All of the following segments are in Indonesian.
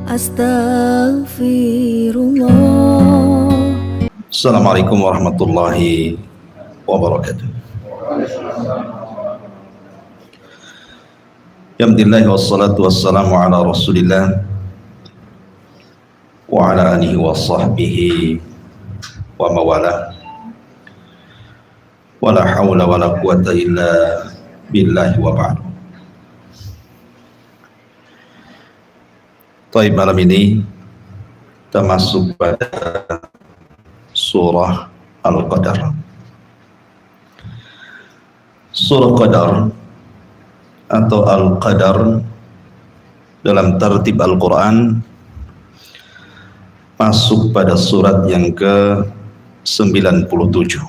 Astaghfirullah. Assalamualaikum warahmatullahi wabarakatuh. Alhamdulillah wassalatu wassalamu ala rasulillah wa ala alihi wa sahbihi wa mawala wa la hawla wa la quwata illa billahi wa ba'du. Taib, malam ini kita masuk pada surah Al-Qadar. Surah Qadar atau Al-Qadar dalam tertib Al-Quran masuk pada surat yang ke-97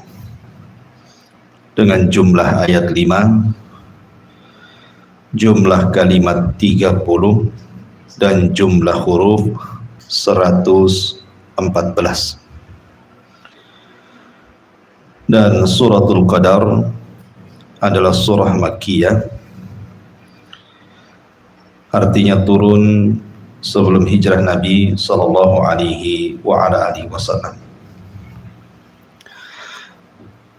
dengan jumlah ayat 5, jumlah kalimat 30 dan jumlah huruf 114. Dan suratul Qadar adalah surah Makkiyah, artinya turun sebelum hijrah Nabi sallallahu alaihi wasallam.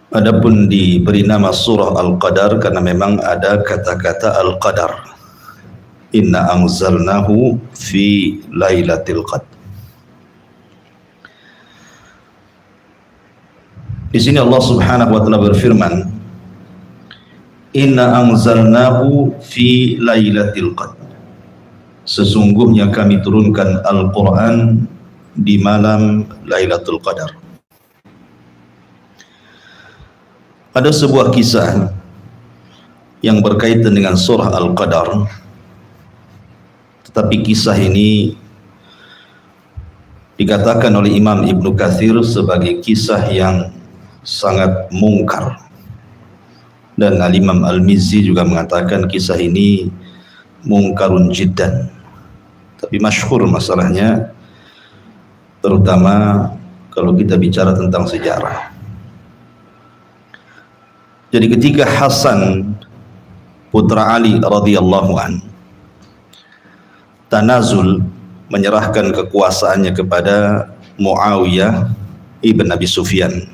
Adapun diberi nama surah Al-Qadar karena memang ada kata-kata Al-Qadar. Inna anzalnahu fi lailatul qadr. Di sini Allah Subhanahu wa taala berfirman, Inna anzalnahu fi lailatul qadr. Sesungguhnya kami turunkan Al-Qur'an di malam Lailatul Qadar. Ada sebuah kisah yang berkaitan dengan surah Al-Qadar. Tetapi kisah ini dikatakan oleh Imam Ibnu Katsir sebagai kisah yang sangat mungkar, dan Al-Imam Al-Mizzi juga mengatakan kisah ini mungkarun jiddan. Tapi masyhur masalahnya, terutama kalau kita bicara tentang sejarah. Jadi ketika Hasan putra Ali radhiyallahu an tanazul, menyerahkan kekuasaannya kepada Muawiyah ibn Abi Sufyan.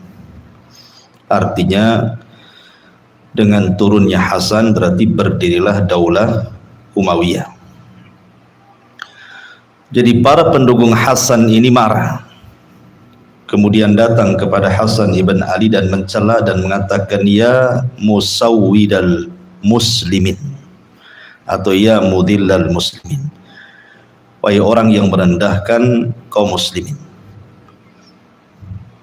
Artinya dengan turunnya Hasan berarti berdirilah daulah Umayyah. Jadi para pendukung Hasan ini marah. Kemudian datang kepada Hasan ibn Ali dan mencela dan mengatakan, ya musawwidal muslimin, atau ya mudillal muslimin, wahai orang yang merendahkan kaum muslimin.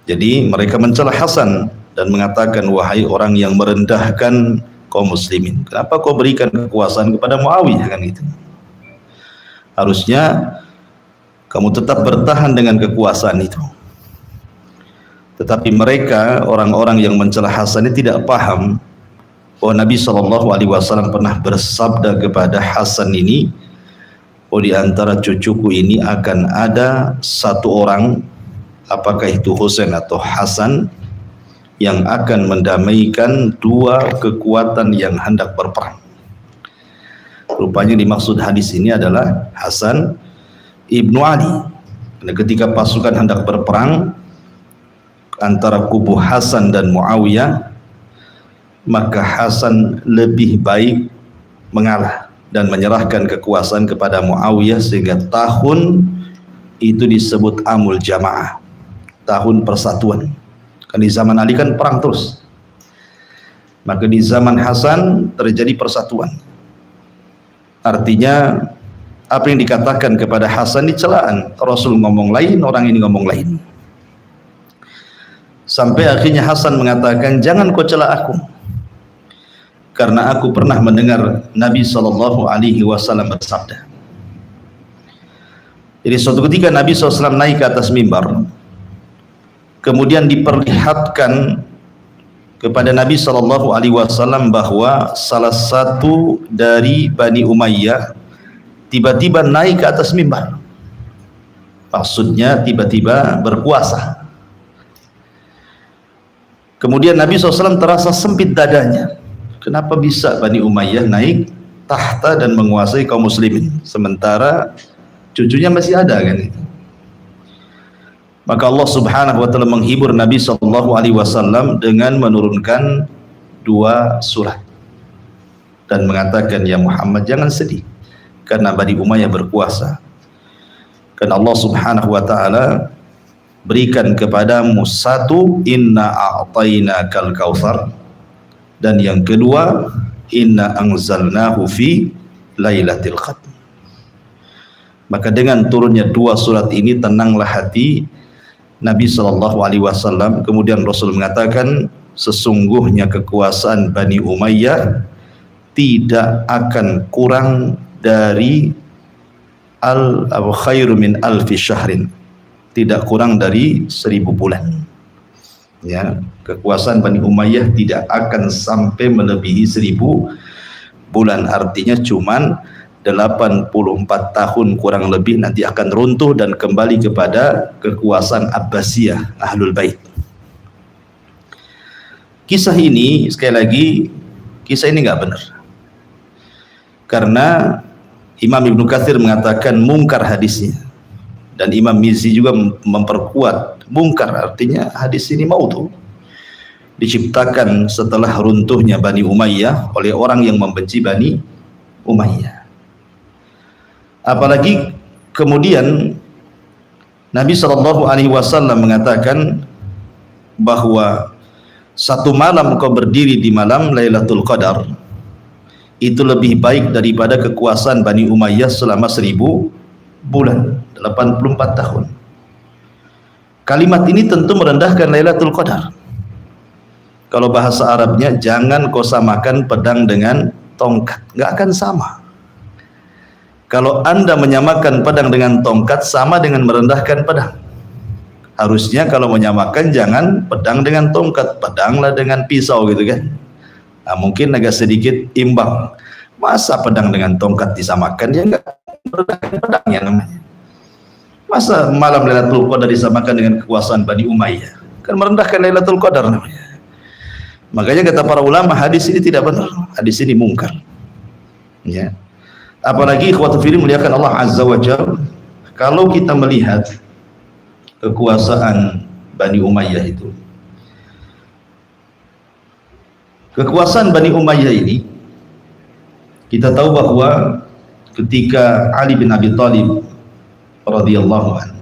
Jadi mereka mencela Hasan dan mengatakan, wahai orang yang merendahkan kaum muslimin, kenapa kau berikan kekuasaan kepada Muawiyah, kan gitu. Harusnya kamu tetap bertahan dengan kekuasaan itu. Tetapi mereka, orang-orang yang mencela Hasan ini tidak paham bahwa Nabi SAW pernah bersabda kepada Hasan ini, oh, di antara cucuku ini akan ada satu orang, apakah itu Husain atau Hasan, yang akan mendamaikan dua kekuatan yang hendak berperang. Rupanya dimaksud hadis ini adalah Hasan ibnu Ali. Karena ketika pasukan hendak berperang antara kubu Hasan dan Muawiyah, maka Hasan lebih baik mengalah dan menyerahkan kekuasaan kepada Muawiyah, sehingga tahun itu disebut Amul Jamaah, tahun persatuan. Kan di zaman Ali kan perang terus, maka di zaman Hasan terjadi persatuan. Artinya apa yang dikatakan kepada Hasan dicelaan, Rasul ngomong lain, orang ini ngomong lain. Sampai akhirnya Hasan mengatakan, jangan kau cela aku, karena aku pernah mendengar Nabi SAW bersabda. Jadi suatu ketika Nabi SAW naik ke atas mimbar, kemudian diperlihatkan kepada Nabi SAW bahwa salah satu dari Bani Umayyah tiba-tiba naik ke atas mimbar. Maksudnya tiba-tiba berkuasa. Kemudian Nabi SAW terasa sempit dadanya. Kenapa bisa Bani Umayyah naik tahta dan menguasai kaum muslimin, sementara cucunya masih ada kan. Maka Allah Subhanahu wa taala menghibur Nabi sallallahu alaihi wasallam dengan menurunkan 2 surat dan mengatakan, ya Muhammad, jangan sedih karena Bani Umayyah berkuasa. Karena Allah Subhanahu wa taala berikan kepadamu satu, inna a'tainakal kautsar, dan yang kedua, inna anzalnahu fi lailatul qadr. Maka dengan turunnya 2 surat ini tenanglah hati Nabi sallallahu alaihi wasallam. Kemudian Rasul mengatakan, sesungguhnya kekuasaan Bani Umayyah tidak akan kurang dari khairu min alfi syahrin, tidak kurang dari 1000 bulan. Ya, kekuasaan Bani Umayyah tidak akan sampai melebihi 1000 bulan. Artinya cuman 84 tahun kurang lebih nanti akan runtuh dan kembali kepada kekuasaan Abbasiyah, Ahlul Bait. Kisah ini, sekali lagi, kisah ini nggak benar. Karena Imam Ibnu Katsir mengatakan mungkar hadisnya, dan Imam Mizzi juga memperkuat mungkar, artinya hadis ini maudhu, diciptakan setelah runtuhnya Bani Umayyah oleh orang yang membenci Bani Umayyah. Apalagi kemudian Nabi sallallahu alaihi wasallam mengatakan bahwa satu malam kau berdiri di malam Lailatul Qadar itu lebih baik daripada kekuasaan Bani Umayyah selama 1000 bulan, 84 tahun. Kalimat ini tentu merendahkan Lailatul Qadar. Kalau bahasa Arabnya, jangan kau samakan pedang dengan tongkat, nggak akan sama. Kalau Anda menyamakan pedang dengan tongkat, sama dengan merendahkan pedang. Harusnya kalau menyamakan, jangan pedang dengan tongkat, pedanglah dengan pisau gitu kan. Nah, mungkin agak sedikit imbang. Masa pedang dengan tongkat disamakan? Ya enggak, merendahkan pedangnya namanya. Masa malam Lailatul Qadar disamakan dengan kekuasaan Bani Umayyah? Kan merendahkan Lailatul Qadar namanya. Makanya kata para ulama, hadis ini tidak benar, hadis ini mungkar. Ya. Apalagi ikhwatu fillah muliakan Allah Azza wa Jalla, kalau kita melihat kekuasaan Bani Umayyah itu, kekuasaan Bani Umayyah ini, kita tahu bahwa ketika Ali bin Abi Thalib radhiyallahu anhu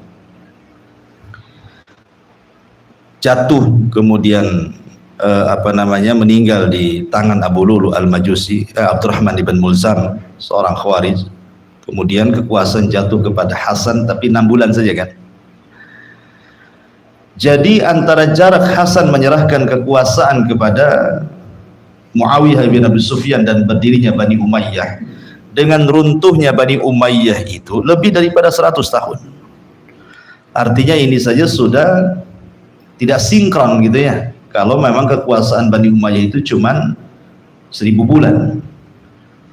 jatuh kemudian meninggal di tangan Abu Lulu al-Majusi, Abdurrahman ibn Mulzam, seorang Khawarij. Kemudian kekuasaan jatuh kepada Hasan, tapi 6 bulan saja kan. Jadi antara jarak Hasan menyerahkan kekuasaan kepada Muawiyah bin Abi Sufyan dan berdirinya Bani Umayyah dengan runtuhnya Bani Umayyah itu lebih daripada 100 tahun. Artinya ini saja sudah tidak sinkron gitu ya. Kalau memang kekuasaan Bani Umayyah itu cuman 1000 bulan,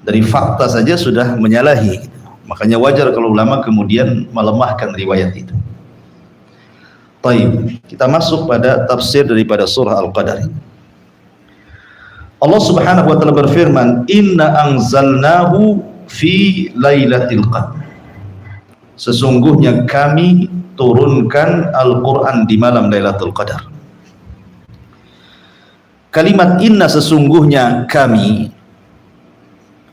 dari fakta saja sudah menyalahi. Makanya wajar kalau ulama kemudian melemahkan riwayat itu. Baik, kita masuk pada tafsir daripada surah Al-Qadar. Allah Subhanahu wa taala berfirman, "Inna anzalnahu fi lailatul qadr." Sesungguhnya kami turunkan Al-Qur'an di malam Lailatul Qadar. Kalimat inna, sesungguhnya kami,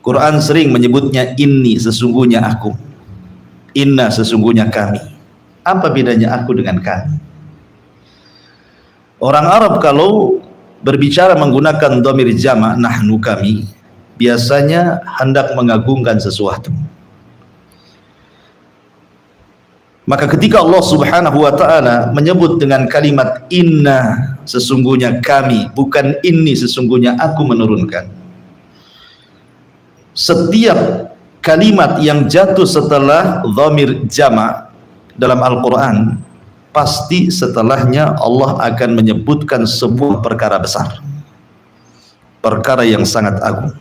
Quran sering menyebutnya inni, sesungguhnya aku. Inna, sesungguhnya kami. Apa bedanya aku dengan kami? Orang Arab kalau berbicara menggunakan dhamir jama', nahnu, kami, biasanya hendak mengagungkan sesuatu. Maka ketika Allah Subhanahu wa taala menyebut dengan kalimat inna, sesungguhnya kami, bukan inni, sesungguhnya aku menurunkan. Setiap kalimat yang jatuh setelah dhamir jama' dalam Al-Qur'an, pasti setelahnya Allah akan menyebutkan sebuah perkara besar, perkara yang sangat agung,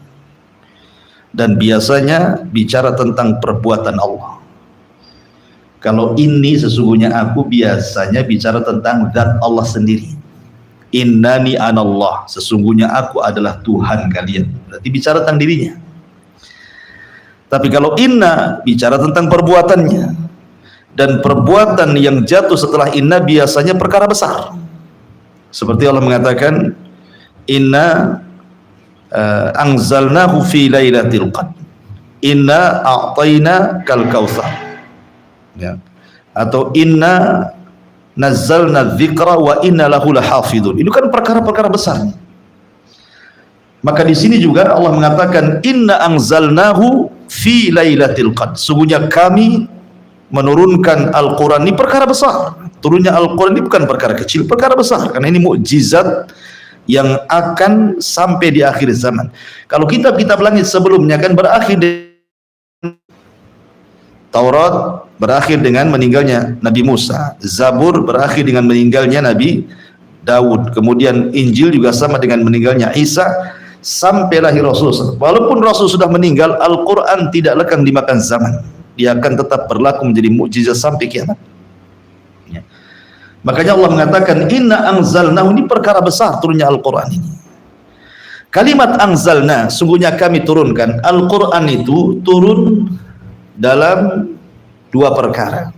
dan biasanya bicara tentang perbuatan Allah. Kalau ini sesungguhnya aku, biasanya bicara tentang zat Allah sendiri. Innani anallah, sesungguhnya aku adalah Tuhan kalian. Berarti bicara tentang dirinya. Tapi kalau inna bicara tentang perbuatannya, dan perbuatan yang jatuh setelah inna biasanya perkara besar. Seperti Allah mengatakan, inna anzalnahu fi lailatul qadr, inna a'tayna kal kautsar, ya. Atau inna nazzalna dzikra wa inna lahu lahafidun. Itu kan perkara-perkara besar. Maka di sini juga Allah mengatakan inna anzalnahu fi lailatul qadr. Sungguhnya kami menurunkan Al-Quran ini perkara besar. Turunnya Al-Quran ini bukan perkara kecil, perkara besar, karena ini mukjizat yang akan sampai di akhir zaman. Kalau kitab-kitab langit sebelumnya kan berakhir Taurat berakhir dengan meninggalnya Nabi Musa, Zabur berakhir dengan meninggalnya Nabi Daud, kemudian Injil juga sama dengan meninggalnya Isa, sampai lahir Rasul. Walaupun Rasul sudah meninggal, Al-Quran tidak lekang dimakan zaman, dia akan tetap berlaku menjadi mukjizat sampai kiamat. Ya. Makanya Allah mengatakan inna anzalnahu, ini perkara besar turunnya Al-Quran ini. Kalimat anzalna, sungguhnya kami turunkan. Al-Quran itu turun dalam dua perkara.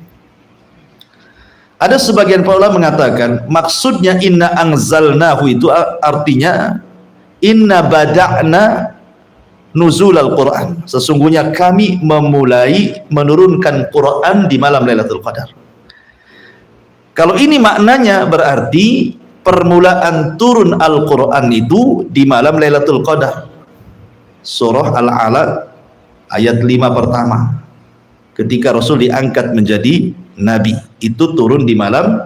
Ada sebagian para ulama mengatakan maksudnya inna anzalnahu itu artinya inna bada'na nuzul al-Quran, sesungguhnya kami memulai menurunkan Quran di malam Lailatul Qadar. Kalau ini maknanya berarti permulaan turun Al-Quran itu di malam Lailatul Qadar. Surah Al-Alaq ayat 5 pertama, ketika Rasul diangkat menjadi Nabi, itu turun di malam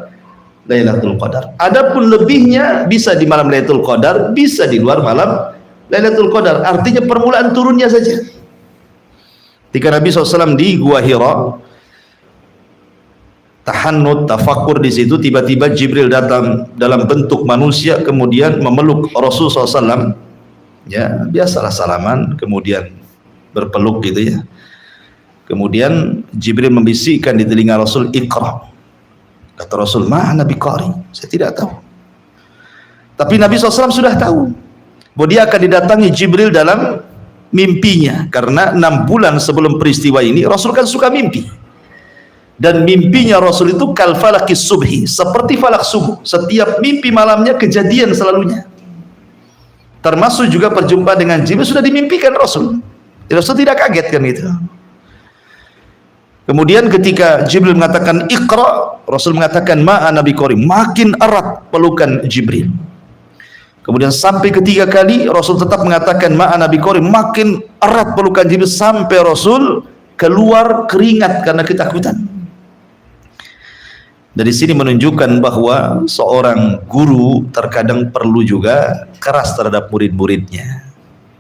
Lailatul Qadar. Adapun lebihnya bisa di malam Lailatul Qadar, bisa di luar malam Lailatul Qadar. Artinya permulaan turunnya saja. Ketika Nabi SAW di Gua Hira, tahannut, tafakur di situ, tiba-tiba Jibril datang dalam bentuk manusia, kemudian memeluk Rasul SAW. Ya, biasalah salaman, kemudian berpeluk gitu ya. Kemudian Jibril membisikkan di telinga Rasul, Iqra. Kata Rasul, ma'ana biqari, saya tidak tahu. Tapi Nabi SAW sudah tahu bahwa dia akan didatangi Jibril dalam mimpinya, karena 6 bulan sebelum peristiwa ini Rasul kan suka mimpi, dan mimpinya Rasul itu kal falakis subhi, seperti falak subuh. Setiap mimpi malamnya kejadian selalunya, termasuk juga perjumpaan dengan Jibril sudah dimimpikan Rasul. Rasul tidak kaget kan gitu. Kemudian ketika Jibril mengatakan Iqra, Rasul mengatakan ma'ana biqari, makin erat pelukan Jibril. Kemudian sampai ketiga kali Rasul tetap mengatakan ma'ana biqari, makin erat pelukan Jibril, sampai Rasul keluar keringat karena ketakutan. Dari sini menunjukkan bahwa seorang guru terkadang perlu juga keras terhadap murid-muridnya,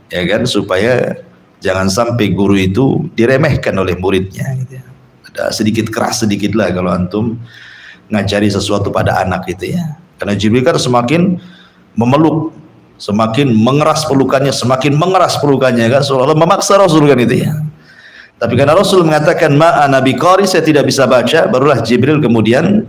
ya kan, supaya jangan sampai guru itu diremehkan oleh muridnya gitu ya. Ada sedikit keras sedikit lah kalau antum ngajari sesuatu pada anak gitu ya, karena Jibril kan semakin memeluk, semakin mengeras pelukannya, semakin mengeras pelukannya kan, seolah-olah memaksa Rasul kan itu ya. Tapi karena Rasul mengatakan ma'ana biqari, saya tidak bisa baca, barulah Jibril kemudian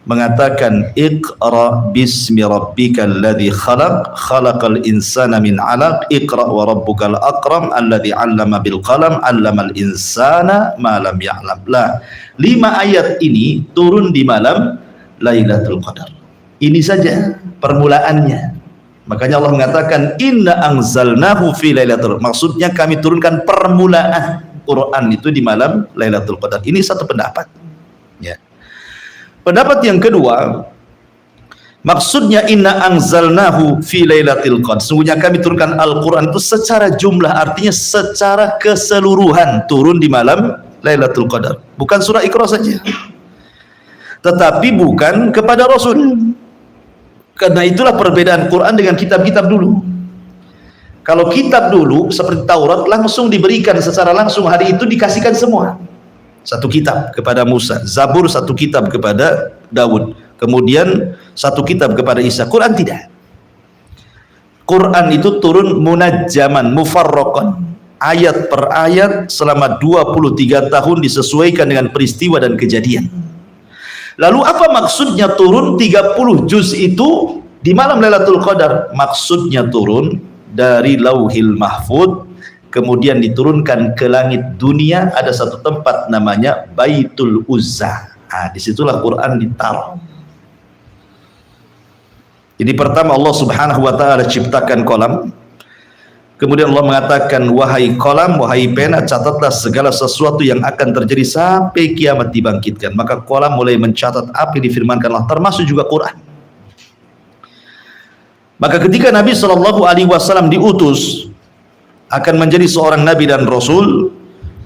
mengatakan Iqra bismi rabbikal ladzi khalaq, khalaqal insana min 'alaq, Iqra wa rabbukal akram alladzi 'allama bil qalam, 'allamal insana ma lam ya'lam. Lah, 5 ayat ini turun di malam Lailatul Qadar. Ini saja permulaannya. Makanya Allah mengatakan inna anzalnahu fi lailatul, maksudnya kami turunkan permulaan Quran itu di malam Lailatul Qadar. Ini satu pendapat. Ya. Pendapat yang kedua, maksudnya inna anzalnahu fi lailatul qadar, sungguhnya kami turunkan Al-Quran itu secara jumlah, artinya secara keseluruhan turun di malam Lailatul Qadar. Bukan surah Iqra saja, tetapi bukan kepada Rasul. Karena itulah perbedaan Quran dengan kitab-kitab dulu. Kalau kitab dulu seperti Taurat langsung diberikan secara langsung, hari itu dikasihkan semua. Satu kitab kepada Musa, Zabur satu kitab kepada Daud, kemudian satu kitab kepada Isa. Quran tidak. Quran itu turun munajjaman, mufarraqan, ayat per ayat selama 23 tahun disesuaikan dengan peristiwa dan kejadian. Lalu apa maksudnya turun 30 juz itu di malam Lailatul Qadar? Maksudnya turun dari Lauhil Mahfud kemudian diturunkan ke langit dunia, ada satu tempat namanya Baitul Uzza. Nah, disitulah Quran ditaruh. Jadi pertama Allah Subhanahu wa ta'ala ciptakan kolam, kemudian Allah mengatakan, wahai kolam, wahai pena, catatlah segala sesuatu yang akan terjadi sampai kiamat dibangkitkan. Maka kolam mulai mencatat apa yang difirmankan Allah, termasuk juga Quran. Maka ketika Nabi SAW diutus akan menjadi seorang Nabi dan Rasul,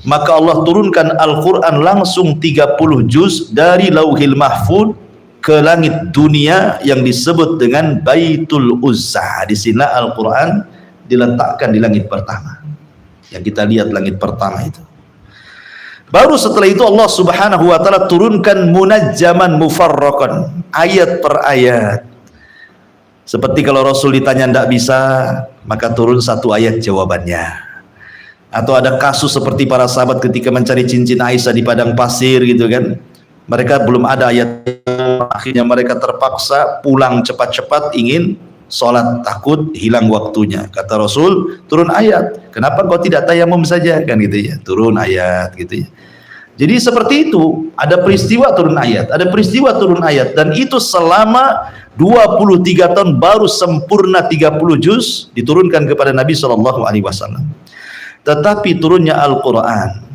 maka Allah turunkan Al-Quran langsung 30 juz dari Lauhil Mahfud ke langit dunia yang disebut dengan Baitul Uzza. Di sini Al-Quran diletakkan di langit pertama. Yang kita lihat langit pertama itu. Baru setelah itu Allah Subhanahu wa ta'ala turunkan munajjaman mufarraqan, ayat per ayat. Seperti kalau Rasul ditanya tidak bisa, maka turun satu ayat jawabannya. Atau ada kasus seperti para sahabat ketika mencari cincin Aisyah di padang pasir gitu kan. Mereka belum ada ayat, akhirnya mereka terpaksa pulang cepat-cepat ingin sholat, takut hilang waktunya. Kata Rasul, turun ayat. Kenapa kau tidak tayamum saja, kan gitu ya? Turun ayat gitu ya. Jadi seperti itu, ada peristiwa turun ayat, ada peristiwa turun ayat, dan itu selama 23 tahun baru sempurna 30 juz diturunkan kepada Nabi SAW. Tetapi turunnya Al-Quran,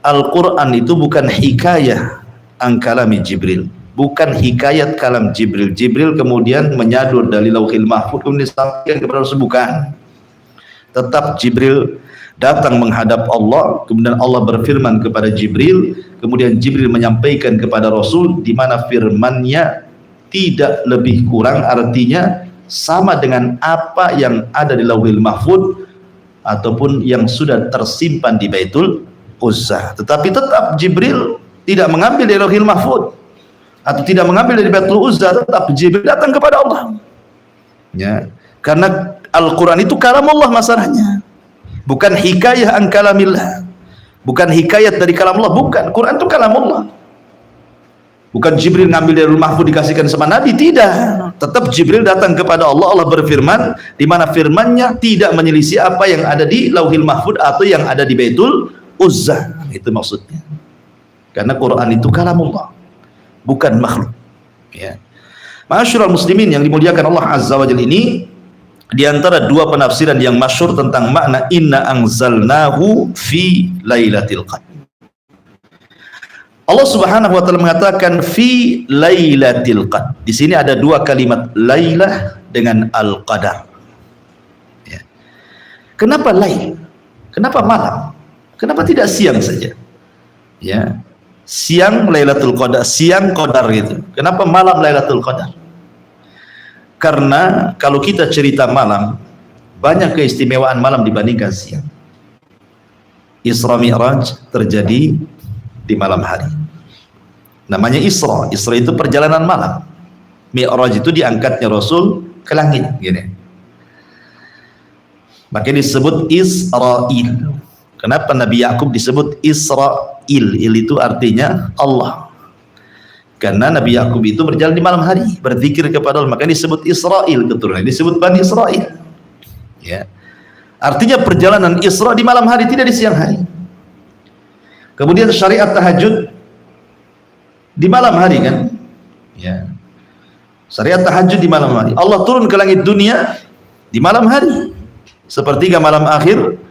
Al-Quran itu bukan hikayah an kalami Jibril, bukan hikayat kalam Jibril. Jibril kemudian menyadur dari Lauhil Mahfud kemudian disampaikan kepada Rasul, bukan. Tetap Jibril datang menghadap Allah, kemudian Allah berfirman kepada Jibril, kemudian Jibril menyampaikan kepada Rasul, di mana firman-Nya tidak lebih kurang, artinya sama dengan apa yang ada di Lauhil Mahfud ataupun yang sudah tersimpan di Baitul Uzza. Tetapi tetap Jibril tidak mengambil dari Lauhil Mahfud atau tidak mengambil dari Baitul Uzza, tetap Jibril datang kepada Allah. Ya, karena Al-Quran itu kalam Allah masalahnya, bukan hikayah an kalamillah, bukan hikayat dari kalam Allah, bukan. Quran itu kalam Allah. Bukan Jibril ngambil dari Lauhil Mahfud dikasihkan sama Nabi, tidak. Tetap Jibril datang kepada Allah, Allah berfirman, di mana firman-Nya tidak menyelisih apa yang ada di Lauhil Mahfud atau yang ada di Baitul Uzza. Itu maksudnya. Karena Quran itu kalamullah, bukan makhluk. Ya. Ma'asyiral muslimin yang dimuliakan Allah Azza wa Jalla, ini di antara dua penafsiran yang masyhur tentang makna inna anzalnahu fi lailatul qadar. Allah Subhanahu wa taala mengatakan fi lailatul qadar. Di sini ada dua kalimat, lailah dengan al-qadar. Ya. Kenapa lail? Kenapa malam? Kenapa tidak siang saja? Ya. Siang Lailatul Qadar, siang Qadar gitu. Kenapa malam Lailatul Qadar? Karena kalau kita cerita malam, banyak keistimewaan malam dibandingkan siang. Isra Mi'raj terjadi di malam hari. Namanya Isra. Isra itu perjalanan malam. Mi'raj itu diangkatnya Rasul ke langit, gini. Makanya disebut Israil. Kenapa Nabi Yakub disebut Israil? Il itu artinya Allah. Karena Nabi Yakub itu berjalan di malam hari, berzikir kepada Allah, makanya disebut Israil, keturunan disebut Bani Israil. Ya. Artinya perjalanan Isra di malam hari, tidak di siang hari. Kemudian syariat tahajud di malam hari kan? Ya. Syariat tahajud di malam hari. Allah turun ke langit dunia di malam hari. Sepertiga malam akhir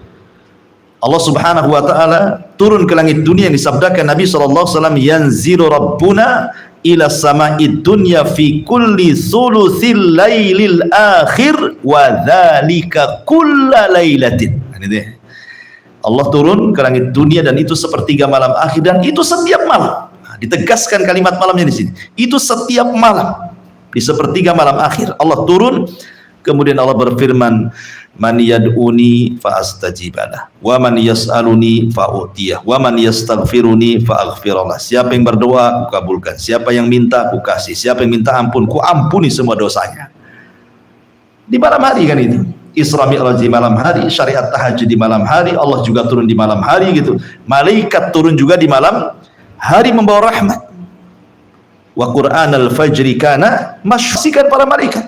Allah Subhanahu wa taala turun ke langit dunia yang disabdakan Nabi sallallahu alaihi wasallam, yanzilu rabbuna ila sama'id dunya fi kulli thulutsil lailil akhir wa dzalika kulla lailatin. Allah turun ke langit dunia dan itu sepertiga malam akhir, dan itu setiap malam. Ditegaskan kalimat malamnya di sini. Itu setiap malam. Di sepertiga malam akhir Allah turun. Kemudian Allah berfirman, man yad'uni fa astajibalah wa man yas'aluni fa utiyah wa man yastaghfiruni fa aghfirallah. Siapa yang berdoa aku kabulkan, siapa yang minta aku kasih, siapa yang minta ampun ku ampuni semua dosanya. Di malam hari kan itu. Isra Mi'raj di malam hari, syariat tahajud di malam hari, Allah juga turun di malam hari gitu. Malaikat turun juga di malam hari membawa rahmat. Wa Qur'anal fajri kana masysikan para malaikat.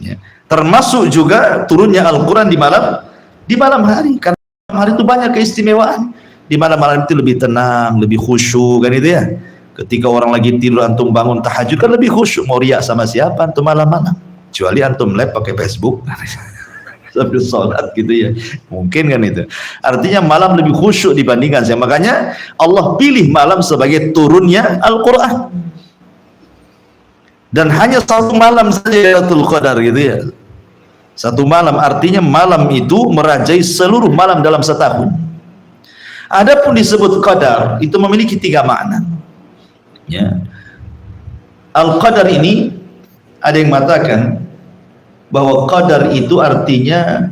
Ya. Termasuk juga turunnya Al-Quran di di malam hari, karena malam hari itu banyak keistimewaan. Di malam hari itu lebih tenang, lebih khusyuk kan itu ya. Ketika orang lagi tidur antum bangun tahajud kan lebih khusyuk, mau riak sama siapa antum malam-malam, kecuali antum lab pakai Facebook sambil sholat gitu ya, mungkin kan itu. Artinya malam lebih khusyuk dibandingkan siang. Makanya Allah pilih malam sebagai turunnya Al-Quran, dan hanya satu malam saja Lailatul Qadar gitu ya. Satu malam, artinya malam itu merajai seluruh malam dalam setahun. Adapun disebut qadar itu memiliki 3 makna. Ya. Al-qadar ini ada yang mengatakan bahwa qadar itu artinya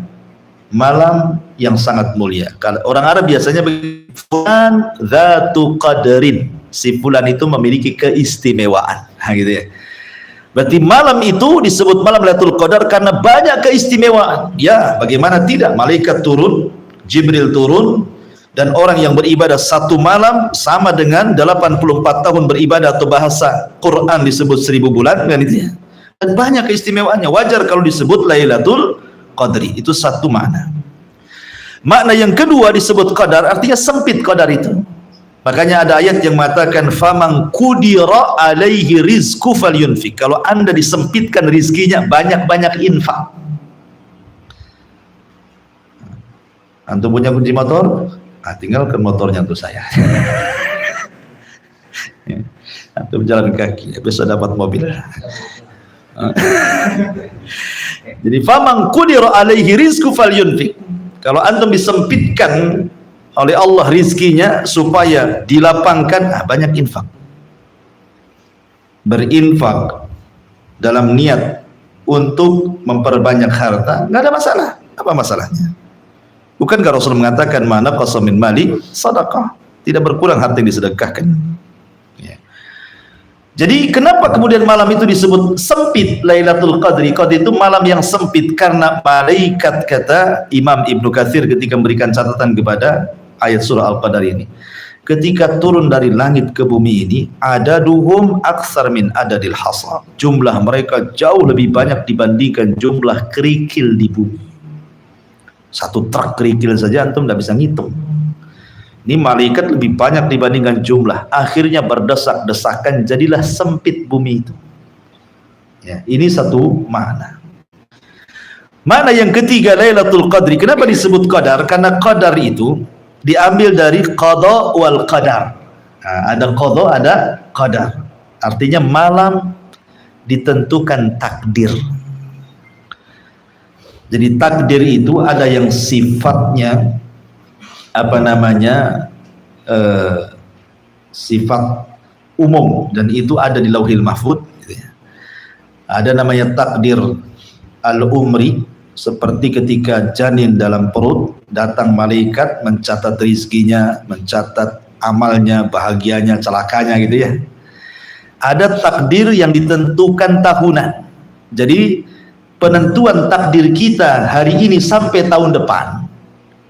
malam yang sangat mulia. Kalau orang Arab biasanya fulan dzatu qadarin, si fulan itu memiliki keistimewaan. Nah, gitu ya. Berarti malam itu disebut malam Lailatul Qadar karena banyak keistimewaan. Ya, bagaimana tidak? Malaikat turun, Jibril turun, dan orang yang beribadah satu malam sama dengan 84 tahun beribadah, atau bahasa Quran disebut 1000 bulan kan itu ya. Dan banyak keistimewaannya. Wajar kalau disebut Lailatul Qadri. Itu satu makna. Makna yang kedua disebut qadar, artinya sempit qadar itu. Makanya ada ayat yang mengatakan faman qudira alaihi rizqu falyunfik. Kalau Anda disempitkan rizkinya, banyak-banyak infak. Antum punya kunci motor? Tinggalkan motornya untuk saya. Antum jalan kaki, besok dapat mobil. Jadi faman qudira alaihi rizqu falyunfik. Kalau antum disempitkan oleh Allah rizkinya supaya dilapangkan, banyak infak. Berinfak dalam niat untuk memperbanyak harta, nggak ada masalah. Apa masalahnya? Bukankah Rasul mengatakan mana qasa min mali sedekah, tidak berkurang harta yang disedekahkan. Ya. Jadi kenapa kemudian malam itu disebut sempit Lailatul Qadri? Qadri itu malam yang sempit karena malaikat, kata Imam Ibnu Katsir ketika memberikan catatan kepada ayat surah Al-Qadar ini, ketika turun dari langit ke bumi ini, adaduhum aksar min adadil hasa, jumlah mereka jauh lebih banyak dibandingkan jumlah kerikil di bumi. Satu truk kerikil saja antum tidak bisa ngitung. Ini malaikat lebih banyak dibandingkan jumlah, akhirnya berdesak-desakan, jadilah sempit bumi itu ya. Ini satu makna. Makna yang ketiga Lailatul Qadri, kenapa disebut qadar? Karena qadar itu diambil dari qada wal qadar. Ada qada, ada qadar. Artinya malam ditentukan takdir. Jadi takdir itu ada yang sifatnya sifat umum, dan itu ada di Lauhil Mahfuz. Ada namanya takdir al-umri, seperti ketika janin dalam perut, datang malaikat mencatat rizkinya, mencatat amalnya, bahagianya, celakanya gitu ya. Ada takdir yang ditentukan tahunan. Jadi penentuan takdir kita hari ini sampai tahun depan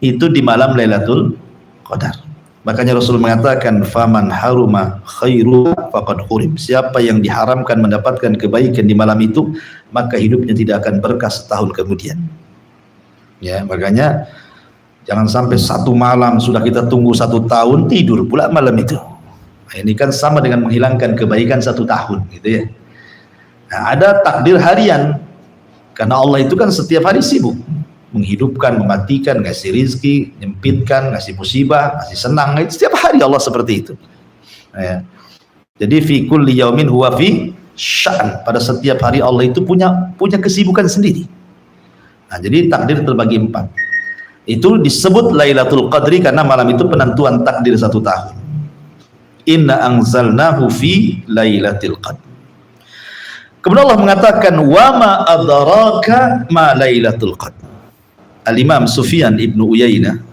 itu di malam Lailatul Qadar. Makanya Rasul mengatakan faman haruma khairu faqad hurim. Siapa yang diharamkan mendapatkan kebaikan di malam itu, maka hidupnya tidak akan berkah setahun kemudian. Ya, makanya jangan sampai satu malam sudah kita tunggu 1 tahun, tidur pula malam itu. Nah, ini kan sama dengan menghilangkan kebaikan 1 tahun gitu ya. Nah, ada takdir harian. Karena Allah itu kan setiap hari sibuk menghidupkan, mematikan, ngasih rizki, nyempitkan, ngasih musibah, ngasih senang. Setiap hari Allah seperti itu. Ya. Jadi fi kulli yaumin huwa fi sya'an. Pada setiap hari Allah itu punya kesibukan sendiri. Nah, jadi takdir terbagi 4. Itu disebut Lailatul Qadri karena malam itu penentuan takdir 1 tahun. Inna anzalnahu fi Lailatul Qadr. Kemudian Allah mengatakan wa ma adraka ma Lailatul Qadr. Al-Imam Sufyan Ibnu Uyainah,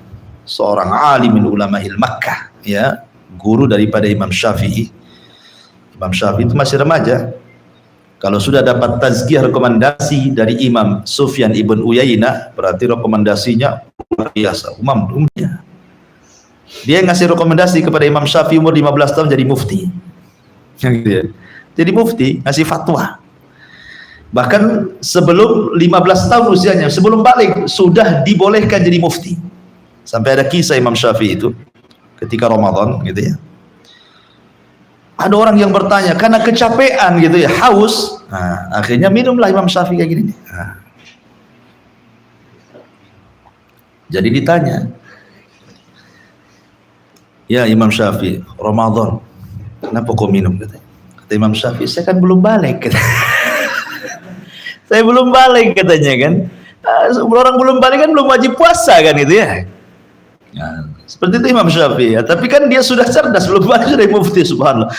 seorang alim min ulama'il Makkah, ya, guru daripada Imam Syafi'i. Imam Syafi'i itu masih remaja. Kalau sudah dapat tazkiyah rekomendasi dari Imam Sufyan Ibn Uyainah, berarti rekomendasinya luar biasa, umam dunia. Dia ngasih rekomendasi kepada Imam Syafi'i umur 15 tahun jadi mufti. Gitu ya. Jadi mufti, ngasih fatwa. Bahkan sebelum 15 tahun usianya, sebelum balik sudah dibolehkan jadi mufti. Sampai ada kisah Imam Syafi'i itu ketika Ramadan gitu ya. Ada orang yang bertanya karena kecapean gitu ya, haus. Nah, akhirnya minumlah Imam Syafi'i kayak gini. Nah. Jadi ditanya, ya Imam Syafi'i, Ramadan, kenapa kau minum? Kata Imam Syafi'i, saya kan belum balik. Saya belum balik katanya kan. Orang belum balik kan belum wajib puasa kan itu ya. Nah, seperti itu Imam Syafi'i ya. Tapi kan dia sudah cerdas, belum balik sudah mufti, subhanallah.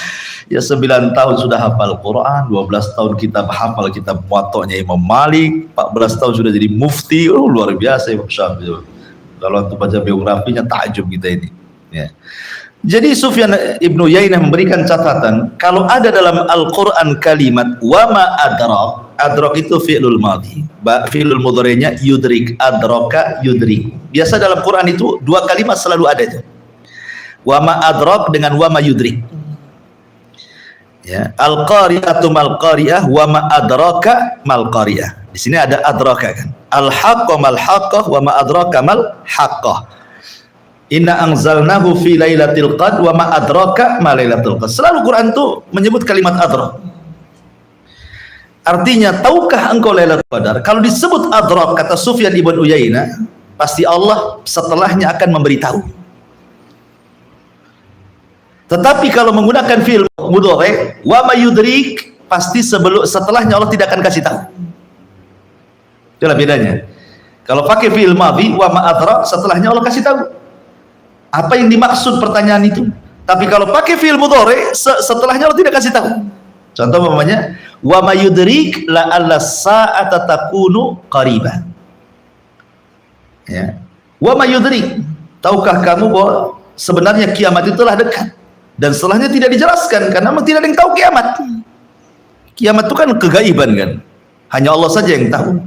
Ya 9 tahun sudah hafal Quran, 12 tahun kitab hafal kitab Muwatta'nya Imam Malik, 14 tahun sudah jadi mufti. Oh, luar biasa Imam Syafi'i. Kalau untuk baca biografinya takjub kita ini. Ya. Jadi Sufyan ibnu Uyainah memberikan catatan, kalau ada dalam Al-Quran kalimat wama adrak, adrak itu fi'lul madhi, fi'lul mudhari'nya yudrik, adraka yudrik. Biasa dalam Quran itu dua kalimat selalu ada itu, wama adrak dengan wama yudrik. Ya, al-qari'atu mal qari'ah, wama adraka mal qari'ah. Di sini ada adraka kan, al-haqqah mal haqqah, wama adraka mal haqqah. Inna anzalnahu fi lailatul qadr wa ma adraka ma lailatul qadr. Selalu Quran tuh menyebut kalimat adrak. Artinya, tahukah engkau Lailatul Qadar? Kalau disebut adrak, kata Sufyan ibn Uyainah, pasti Allah setelahnya akan memberitahu. Tetapi kalau menggunakan fi'il mudhari, wa ma yudrik, pasti setelahnya Allah tidak akan kasih tahu. Itulah bedanya. Kalau pakai fi'il madhi, wa ma adrak, setelahnya Allah kasih tahu apa yang dimaksud pertanyaan itu. Tapi kalau pakai fi'il mudhari, setelahnya Allah tidak kasih tahu. Contoh umpamanya, wa may yudrik la alla sa'ata takunu qariba. Ya. Wa may yudrik, tahukah kamu bahwa sebenarnya kiamat itu telah dekat? Dan setelahnya tidak dijelaskan karena memang tidak ada yang tahu kiamat. Kiamat itu kan kegaiban kan. Hanya Allah saja yang tahu.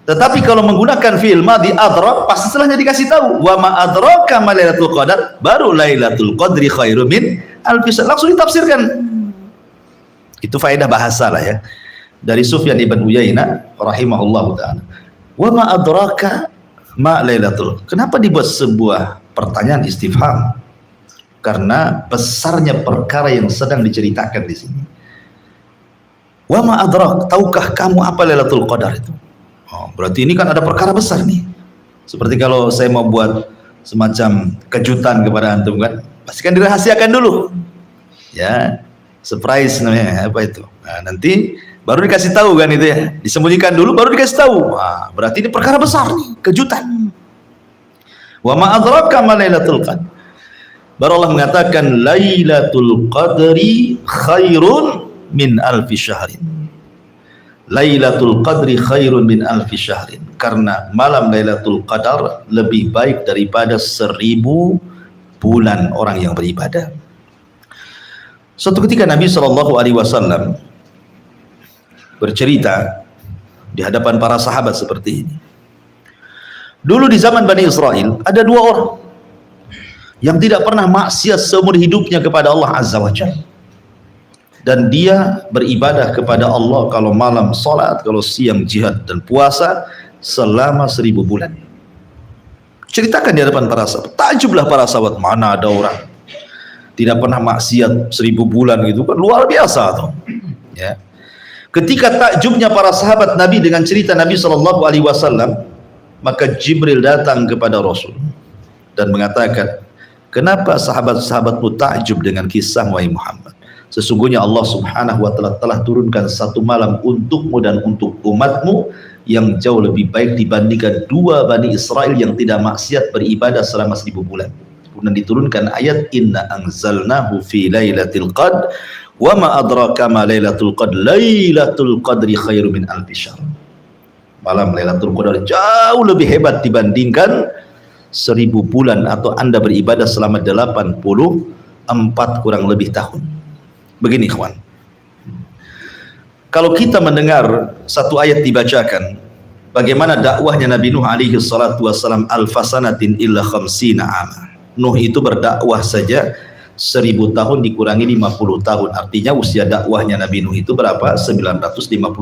Tetapi kalau menggunakan fi'il madhi adrak, pasti setelahnya dikasih tahu wa ma adraka ma lailatul qadar, baru lailatul qadri khairum min alfi syahr, langsung ditafsirkan. Itu faedah bahasa lah ya dari Sufyan ibn Uyainah rahimahullahu taala. Wa ma adraka ma lailatul, kenapa dibuat sebuah pertanyaan istifham? Karena besarnya perkara yang sedang diceritakan di sini. Wa ma adrak, tahukah kamu apa lailatul qadar itu? Oh, berarti ini kan ada perkara besar nih. Seperti kalau saya mau buat semacam kejutan kepada antum kan, pasti kan dirahasiakan dulu. Ya, surprise namanya, apa itu? Nah, nanti baru dikasih tahu kan itu ya. Disembunyikan dulu baru dikasih tahu. Wah, berarti ini perkara besar nih, kejutan. Wa ma adraka ma lailatul qadar. Baru Allah mengatakan lailatul qadri khairun min alfi syahrin. Lailatul Qadri khairun min alfi syahrin, karena malam Lailatul Qadar lebih baik daripada 1000 bulan orang yang beribadah. Suatu ketika Nabi SAW bercerita di hadapan para sahabat seperti ini. Dulu di zaman Bani Israel ada 2 orang yang tidak pernah maksiat seumur hidupnya kepada Allah Azza wa Jalla. Dan dia beribadah kepada Allah kalau malam salat, kalau siang jihad dan puasa selama 1000 bulan. Ceritakan di hadapan para sahabat. Takjublah para sahabat, mana ada orang tidak pernah maksiat 1000 bulan gitu kan, luar biasa tuh. Ya. Ketika takjubnya para sahabat Nabi dengan cerita Nabi SAW, maka Jibril datang kepada Rasul dan mengatakan, kenapa sahabat-sahabatmu takjub dengan kisah wahai Muhammad? Sesungguhnya Allah Subhanahu wa ta'ala telah turunkan satu malam untukmu dan untuk umatmu yang jauh lebih baik dibandingkan 2 Bani Israel yang tidak maksiat beribadah selama 1000 bulan. Kemudian diturunkan ayat inna anzalnahu fi lailatul qadr wa ma adraka ma lailatul qadr lailatul qadri khairum min alfi syahr. Malam Lailatul Qadar jauh lebih hebat dibandingkan 1000 bulan atau Anda beribadah selama 84 kurang lebih tahun. Begini kawan, kalau kita mendengar satu ayat dibacakan, bagaimana dakwahnya Nabi Nuh alaihi salatu wassalam, alfasanatin illa khamsina ama. Nuh itu berdakwah saja 1000 tahun dikurangi 50 tahun, artinya usia dakwahnya Nabi Nuh itu berapa? 950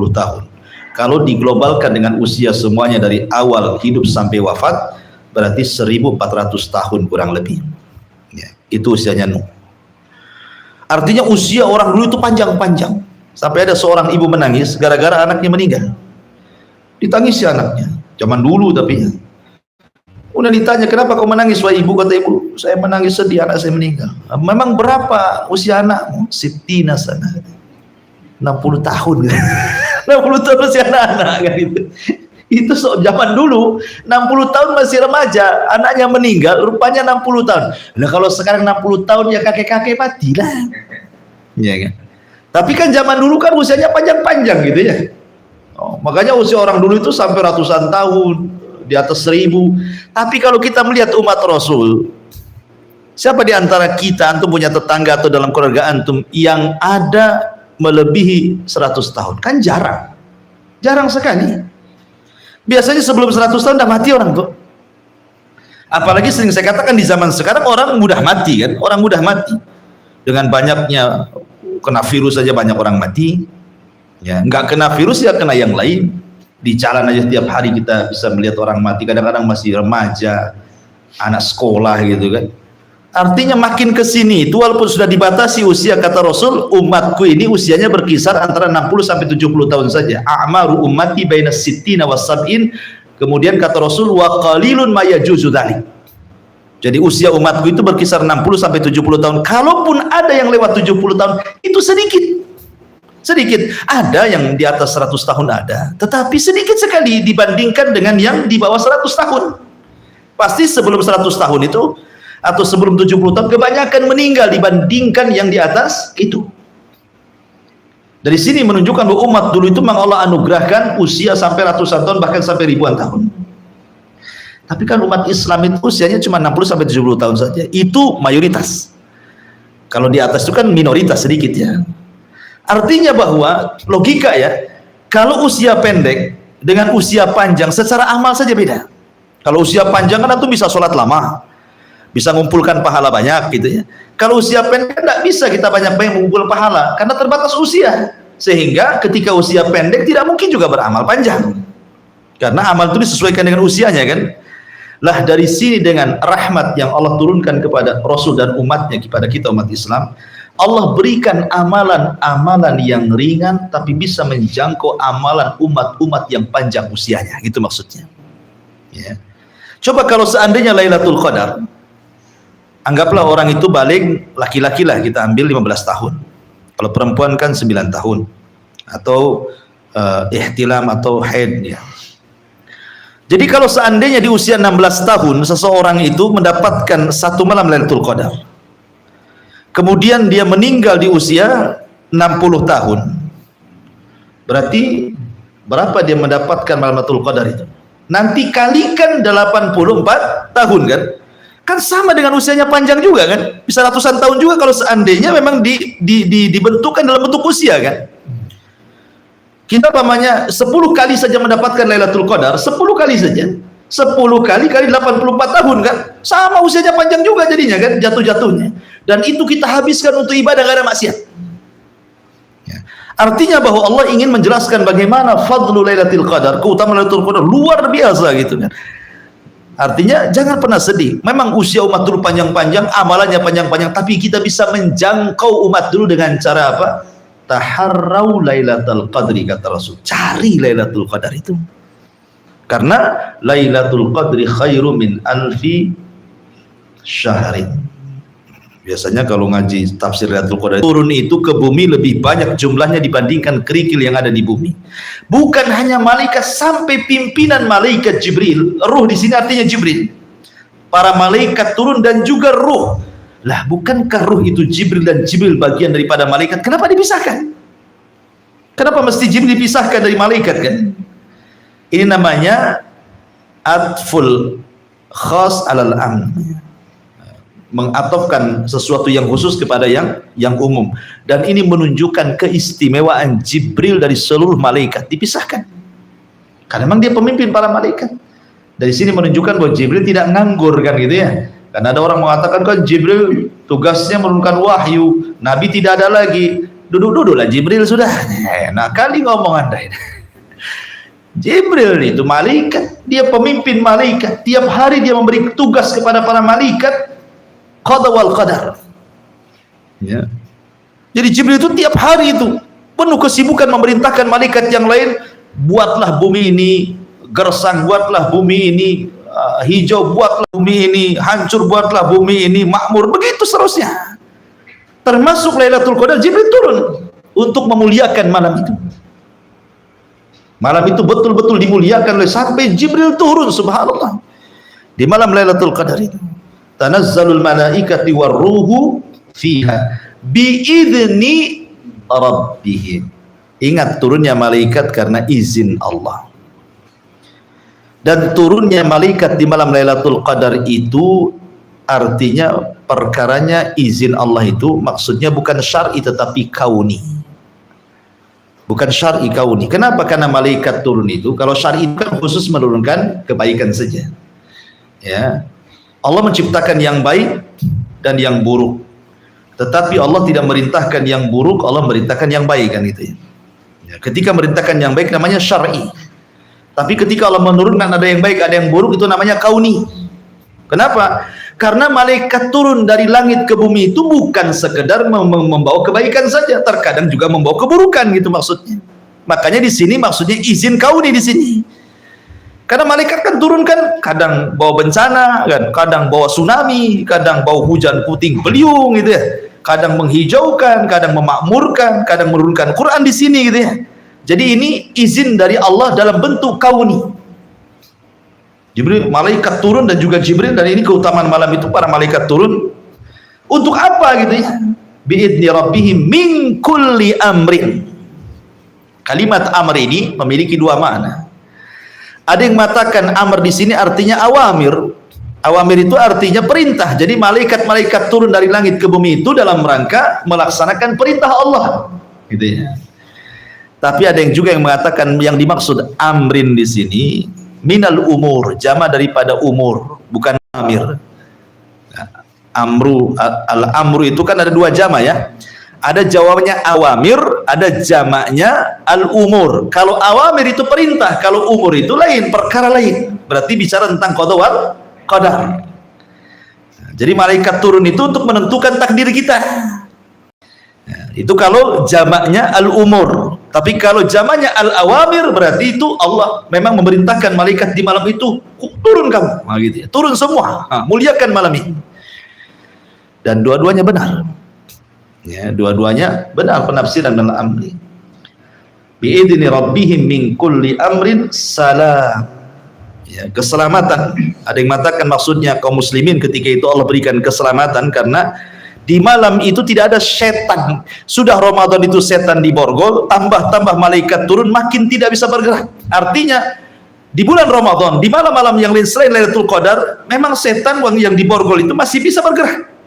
tahun. Kalau diglobalkan dengan usia semuanya dari awal hidup sampai wafat, berarti 1400 tahun kurang lebih. Ya, itu usianya Nuh. Artinya usia orang dulu itu panjang-panjang. Sampai ada seorang ibu menangis gara-gara anaknya meninggal. Ditangisi anaknya. Zaman dulu tapi ya. Udah ditanya, kenapa kau menangis wahai ibu? Kata ibu, saya menangis sedih anak saya meninggal. Memang berapa usia anakmu? Sittina sana. 60 tahun. 60 tahun usia anak-anak kan itu. Itu zaman dulu 60 tahun masih remaja, anaknya meninggal, rupanya 60 tahun. Nah kalau sekarang 60 tahun ya kakek-kakek mati lah. Ya kan? Tapi kan zaman dulu kan usianya panjang-panjang gitu ya. Oh, makanya usia orang dulu itu sampai ratusan tahun, di atas 1000. Tapi kalau kita melihat umat Rasul, siapa di antara kita, antum punya tetangga atau dalam keluarga antum yang ada melebihi 100 tahun? Kan jarang. Jarang sekali. Biasanya sebelum 100 tahun udah mati orang tuh. Apalagi sering saya katakan di zaman sekarang orang mudah mati kan, orang mudah mati. Dengan banyaknya kena virus saja banyak orang mati. Ya, nggak kena virus ya kena yang lain. Di jalan aja tiap hari kita bisa melihat orang mati, kadang-kadang masih remaja, anak sekolah gitu kan. Artinya makin ke sini itu walaupun sudah dibatasi usia, kata Rasul, umatku ini usianya berkisar antara 60 sampai 70 tahun saja. A'maru ummati baina sittina was sab'in. Kemudian kata Rasul, wa qalilun ma yajuzu dzalik. Jadi usia umatku itu berkisar 60 sampai 70 tahun. Kalaupun ada yang lewat 70 tahun, itu sedikit. Sedikit. Ada yang di atas 100 tahun ada, tetapi sedikit sekali dibandingkan dengan yang di bawah 100 tahun. Pasti sebelum 100 tahun itu atau sebelum 70 tahun kebanyakan meninggal dibandingkan yang di atas itu. Dari sini menunjukkan bahwa umat dulu itu memang Allah anugerahkan usia sampai ratusan tahun, bahkan sampai ribuan tahun. Tapi kan umat Islam itu usianya cuma 60 sampai 70 tahun saja. Itu mayoritas. Kalau di atas itu kan minoritas sedikit ya. Artinya bahwa logika ya, kalau usia pendek dengan usia panjang secara amal saja beda. Kalau usia panjang kan itu bisa sholat lama, bisa mengumpulkan pahala banyak gitu ya. Kalau usia pendek tidak bisa kita banyak-banyak mengumpul pahala karena terbatas usia. Sehingga ketika usia pendek tidak mungkin juga beramal panjang. Karena amal itu disesuaikan dengan usianya kan. Lah dari sini dengan rahmat yang Allah turunkan kepada Rasul dan umatnya, kepada kita umat Islam, Allah berikan amalan-amalan yang ringan tapi bisa menjangkau amalan umat-umat yang panjang usianya. Gitu maksudnya. Ya. Coba kalau seandainya Lailatul Qadar, anggaplah orang itu balik, laki-laki lah kita ambil 15 tahun. Kalau perempuan kan 9 tahun. Atau ihtilam atau haid ya. Jadi kalau seandainya di usia 16 tahun seseorang itu mendapatkan satu malam Lailatul Qadar, kemudian dia meninggal di usia 60 tahun, berarti berapa dia mendapatkan malam Lailatul Qadar itu? Nanti kalikan 84 tahun kan? Kan sama dengan usianya panjang juga kan? Bisa ratusan tahun juga kalau seandainya memang dibentukkan dalam bentuk usia kan? Kita pamannya 10 kali saja mendapatkan Lailatul Qadar, 10 kali saja. 10 kali kali 84 tahun kan? Sama usianya panjang juga jadinya kan, jatuh-jatuhnya. Dan itu kita habiskan untuk ibadah gak ada maksiat. Ya. Artinya bahwa Allah ingin menjelaskan bagaimana fadlu Lailatul Qadar, keutamaan Lailatul Qadar luar biasa gitu kan. Artinya jangan pernah sedih. Memang usia umat dulu panjang-panjang, amalannya panjang-panjang, tapi kita bisa menjangkau umat dulu dengan cara apa? Taharrau Lailatul Qadri, kata Rasul. Cari Lailatul Qadar itu. Karena Lailatul Qadri khairu min alfi syahrin. Biasanya kalau ngaji tafsir Lailatul Qadar, turun itu ke bumi lebih banyak jumlahnya dibandingkan kerikil yang ada di bumi. Bukan hanya malaikat, sampai pimpinan malaikat Jibril. Ruh di sini artinya Jibril. Para malaikat turun dan juga ruh. Lah bukankah ruh itu Jibril dan Jibril bagian daripada malaikat? Kenapa dipisahkan? Kenapa mesti Jibril dipisahkan dari malaikat kan? Ini namanya atful khas alal am. Mengatofkan sesuatu yang khusus kepada yang umum. Dan ini menunjukkan keistimewaan Jibril dari seluruh malaikat. Dipisahkan. Karena memang dia pemimpin para malaikat. Dari sini menunjukkan bahwa Jibril tidak nganggur kan gitu ya. Karena ada orang mengatakan kan Jibril tugasnya menurunkan wahyu, Nabi tidak ada lagi. Duduk-duduklah Jibril sudah. Enak kali ngomong Anda ini. Jibril itu malaikat, dia pemimpin malaikat. Tiap hari dia memberi tugas kepada para malaikat, qada wal qadar. Ya. Jadi Jibril itu tiap hari itu penuh kesibukan memerintahkan malaikat yang lain, buatlah bumi ini gersang, buatlah bumi ini hijau, buatlah bumi ini hancur, buatlah bumi ini makmur, begitu seterusnya. Termasuk Lailatul Qadar, Jibril turun untuk memuliakan malam itu. Malam itu betul-betul dimuliakan oleh sampai Jibril turun, subhanallah, di malam Lailatul Qadar itu. Tanazzalul malaikati warruhu fiha biidzni rabbihim. Ingat, turunnya malaikat karena izin Allah. Dan turunnya malaikat di malam Lailatul Qadar itu artinya perkaranya izin Allah itu maksudnya bukan syar'i tetapi kauni. Bukan syar'i, kauni. Kenapa? Karena malaikat turun itu, kalau syar'i kan khusus menurunkan kebaikan saja. Ya. Allah menciptakan yang baik dan yang buruk. Tetapi Allah tidak merintahkan yang buruk, Allah merintahkan yang baik, kan gitu ya. Ya, ketika merintahkan yang baik namanya syar'i. Tapi ketika Allah menurunkan ada yang baik, ada yang buruk, itu namanya kauni. Kenapa? Karena malaikat turun dari langit ke bumi itu bukan sekedar membawa kebaikan saja, terkadang juga membawa keburukan, gitu maksudnya. Makanya di sini maksudnya izin kauni di sini. Karena malaikat kan turun kan kadang bawa bencana, kan kadang bawa tsunami, kadang bawa hujan puting beliung gitu ya. Kadang menghijaukan, kadang memakmurkan, kadang menurunkan Quran di sini gitu ya. Jadi ini izin dari Allah dalam bentuk kauni. Jibril, malaikat turun dan juga Jibril, dan ini keutamaan malam itu para malaikat turun untuk apa gitu ya? Biidzni rabbihim min kulli amrin. Kalimat amr ini memiliki dua makna. Ada yang mengatakan amr di sini artinya awamir. Awamir itu artinya perintah. Jadi malaikat-malaikat turun dari langit ke bumi itu dalam rangka melaksanakan perintah Allah, gitu ya. Tapi ada yang juga yang mengatakan yang dimaksud amrin di sini minal umur, jama daripada umur, bukan amir. Amru, al-amru itu kan ada dua jama ya. Ada jawabannya awamir, ada jamaknya al-umur. Kalau awamir itu perintah, kalau umur itu lain, perkara lain. Berarti bicara tentang qada wal qadar. Jadi malaikat turun itu untuk menentukan takdir kita. Itu kalau jamaknya al-umur. Tapi kalau jamaknya al-awamir berarti itu Allah memang memerintahkan malaikat di malam itu turun kamu, nah, gitu ya. Turun semua, muliakan malam ini. Dan dua-duanya benar. Ya, dua-duanya benar penafsiran dan amri. Biidzni rabbihim min kulli amrin salam. Ya, keselamatan. Ada yang mengatakan maksudnya kaum muslimin ketika itu Allah berikan keselamatan karena di malam itu tidak ada setan. Sudah Ramadan itu setan diborgol, tambah malaikat turun, makin tidak bisa bergerak. Artinya di bulan Ramadan, di malam-malam yang lain selain Lailatul Qadar, memang setan yang diborgol itu masih bisa bergerak.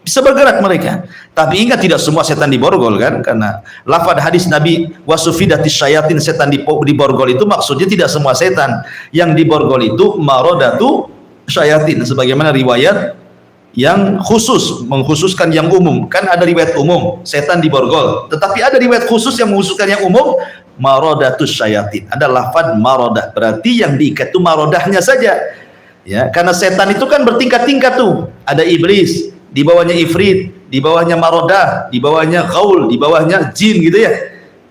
Bisa bergerak mereka. Tapi ingat, tidak semua setan diborgol kan, karena lafaz hadis Nabi wasufidatis syayatin, setan diborgol itu maksudnya tidak semua setan. Yang diborgol itu marodatu syayatin, sebagaimana riwayat yang khusus mengkhususkan yang umum. Kan ada riwayat umum setan diborgol, tetapi ada riwayat khusus yang mengkhususkan yang umum, marodatus syayatin. Ada lafaz marodah, berarti yang diikat itu marodahnya saja ya, karena setan itu kan bertingkat-tingkat tuh. Ada iblis, di bawahnya ifrit, di bawahnya marodah, di bawahnya ghaul, di bawahnya jin gitu ya.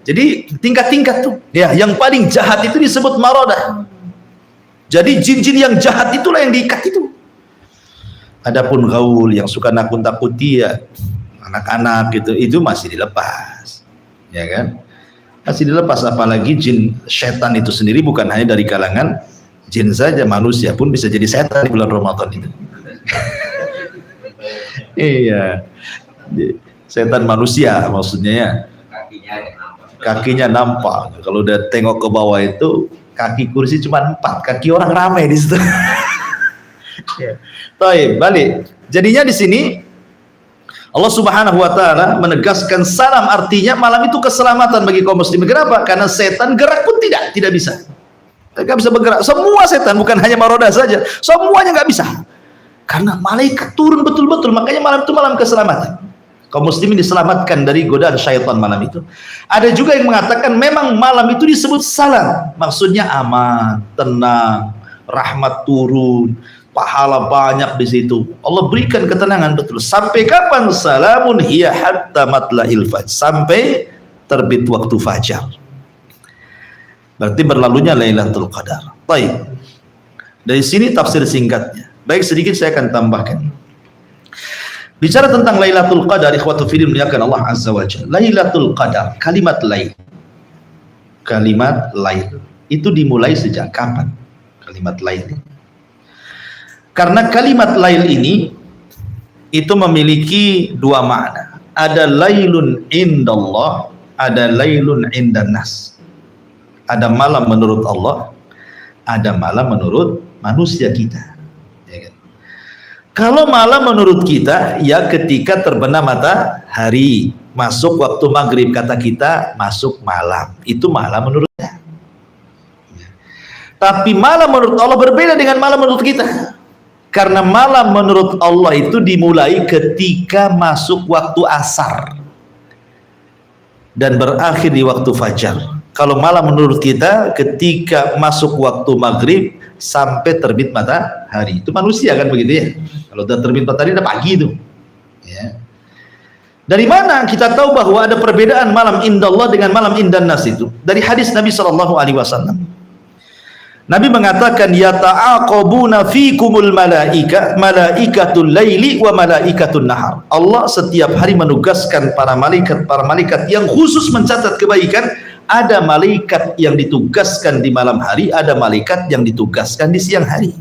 Jadi tingkat-tingkat tuh ya. Yang paling jahat itu disebut marodah. Jadi jin-jin yang jahat itulah yang diikat itu. Adapun gaul yang suka nakut-nakuti ya anak-anak gitu, itu masih dilepas, ya kan? Masih dilepas, apalagi jin setan itu sendiri bukan hanya dari kalangan jin saja, manusia pun bisa jadi setan di bulan Ramadan itu. Iya, setan manusia maksudnya ya. Kakinya nampak. Kalau udah tengok ke bawah itu kaki kursi cuma 4, kaki orang ramai di situ. Baik, balik. Jadinya di sini Allah Subhanahu wa taala menegaskan salam, artinya malam itu keselamatan bagi kaum muslimin. Kenapa? Karena setan gerak pun tidak bisa. Enggak bisa bergerak. Semua setan, bukan hanya marodah saja. Semuanya enggak bisa. Karena malaikat turun betul-betul. Makanya malam itu malam keselamatan. kaum muslimin diselamatkan dari godaan syaitan malam itu. Ada juga yang mengatakan memang malam itu disebut salam, maksudnya aman, tenang, rahmat turun, pahala banyak di situ. Allah berikan ketenangan betul. Sampai kapan? Salamun hiya hatta matla'il fajr, sampai terbit waktu fajar. Berarti berlalunya Lailatul Qadar. Baik. Dari sini tafsir singkatnya. Baik, sedikit saya akan tambahkan. Bicara tentang Lailatul Qadar, ikhwatu fillah muliakan Allah Azza wa Jalla. Lailatul Qadar, kalimat lail. Kalimat lail itu dimulai sejak kapan? Kalimat lail. Karena kalimat lail ini itu memiliki dua makna. Ada lailun indallah, ada lailun indannas. Ada malam menurut Allah, ada malam menurut manusia kita. Kalau malam menurut kita, ya ketika terbenam matahari, masuk waktu maghrib, kata kita masuk malam, itu malam menurutnya. Tapi malam menurut Allah berbeda dengan malam menurut kita. Karena malam menurut Allah itu dimulai ketika masuk waktu asar dan berakhir di waktu fajar. Kalau malam menurut kita ketika masuk waktu maghrib sampai terbit matahari. Itu manusia kan begitu ya. Kalau udah terbit matahari udah pagi itu. Ya. Dari mana kita tahu bahwa ada perbedaan malam indallah dengan malam indannas itu? Dari hadis Nabi SAW. Nabi mengatakan yata'aqabuna fikumul malaikatul laili wa malaikatul nahar. Allah setiap hari menugaskan para malaikat yang khusus mencatat kebaikan. Ada malaikat yang ditugaskan di malam hari, ada malaikat yang ditugaskan di siang hari.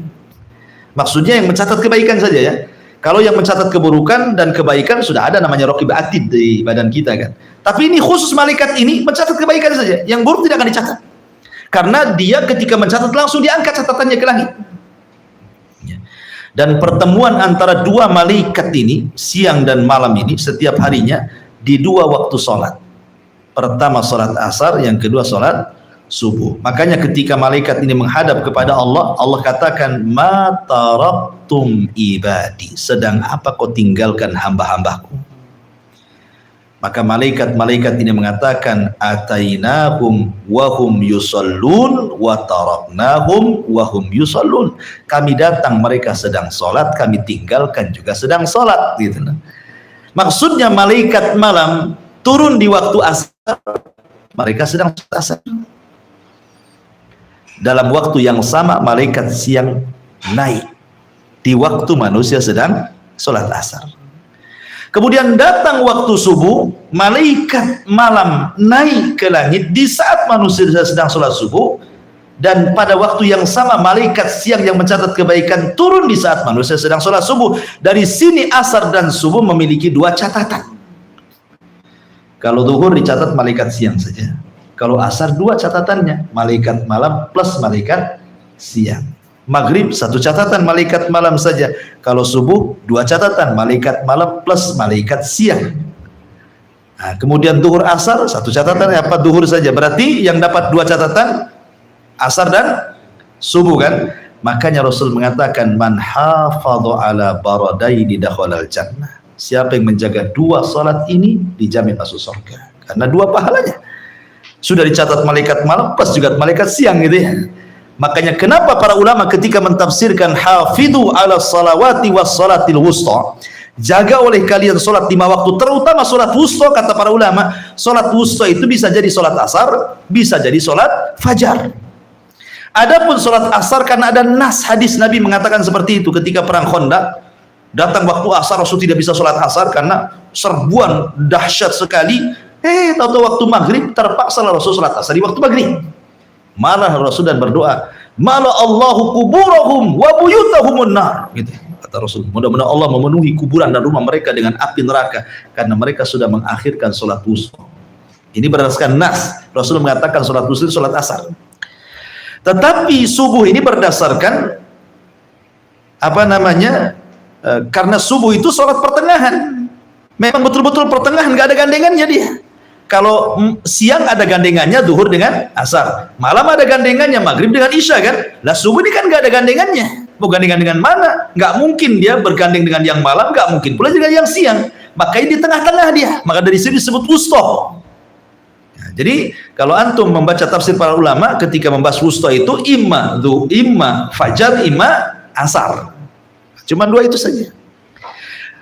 Maksudnya yang mencatat kebaikan saja ya. Kalau yang mencatat keburukan dan kebaikan sudah ada namanya raqib atid di badan kita kan. Tapi ini khusus malaikat ini mencatat kebaikan saja. Yang buruk tidak akan dicatat. Karena dia ketika mencatat langsung diangkat catatannya ke langit. Dan pertemuan antara dua malaikat ini, siang dan malam ini, setiap harinya di dua waktu sholat. Pertama sholat asar, yang kedua sholat subuh. Makanya ketika malaikat ini menghadap kepada Allah, Allah katakan, ma taraktum ibadi, sedang apa kau tinggalkan hamba-hambaku? Maka malaikat-malaikat ini mengatakan, atainahum wahum yusallun wa taraknahum wahum yusallun. Kami datang mereka sedang sholat, kami tinggalkan juga sedang sholat. Gitu. Maksudnya malaikat malam turun di waktu asar, mereka sedang sholat asar. Dalam waktu yang sama malaikat siang naik di waktu manusia sedang sholat asar. Kemudian datang waktu subuh, malaikat malam naik ke langit di saat manusia sedang sholat subuh, dan pada waktu yang sama malaikat siang yang mencatat kebaikan turun di saat manusia sedang sholat subuh. Dari sini asar dan subuh memiliki dua catatan. Kalau zuhur dicatat malaikat siang saja. Kalau asar dua catatannya, malaikat malam plus malaikat siang. Maghrib satu catatan malaikat malam saja. Kalau subuh dua catatan malaikat malam plus malaikat siang. Nah, kemudian duhur asar satu catatan, apa duhur saja. Berarti yang dapat dua catatan asar dan subuh kan. Makanya Rasul mengatakan man hafadhu ala baradaini dakhalal jannah. Siapa yang menjaga dua salat ini dijamin masuk surga. Karena dua pahalanya. Sudah dicatat malaikat malam plus juga malaikat siang gitu ya. Makanya kenapa para ulama ketika mentafsirkan hafidhu ala salawati was salatil wusta, jaga oleh kalian salat 5 waktu, terutama salat wusta, kata para ulama, salat wusta itu bisa jadi salat asar, bisa jadi salat fajar. Adapun salat asar karena ada nas hadis Nabi mengatakan seperti itu ketika perang Khandaq, datang waktu asar Rasul tidak bisa salat asar karena serbuan dahsyat sekali. Tahu-tahu waktu maghrib terpaksa Rasul salat asar di waktu maghrib. Malah Rasul dan berdoa, malah Allahu kuburahum wa buyutahumun nar, gitu kata Rasul. Mudah-mudahan Allah memenuhi kuburan dan rumah mereka dengan api neraka karena mereka sudah mengakhirkan salat wusta. Ini berdasarkan nas. Rasul mengatakan salat wusta itu salat asar. Tetapi subuh ini berdasarkan apa namanya? Karena subuh itu salat pertengahan. Memang betul-betul pertengahan, nggak ada gandengannya dia. Kalau siang ada gandengannya zuhur dengan asar, malam ada gandengannya maghrib dengan isya kan. Lah subuh ini kan nggak ada gandengannya. Mau gandengan dengan mana? Nggak mungkin dia bergandeng dengan yang malam, nggak mungkin pula dengan yang siang. makanya di tengah-tengah dia. Maka dari sini disebut wusta. Jadi kalau antum membaca tafsir para ulama ketika membahas wusta itu imma fajar, imma asar. Cuma dua itu saja.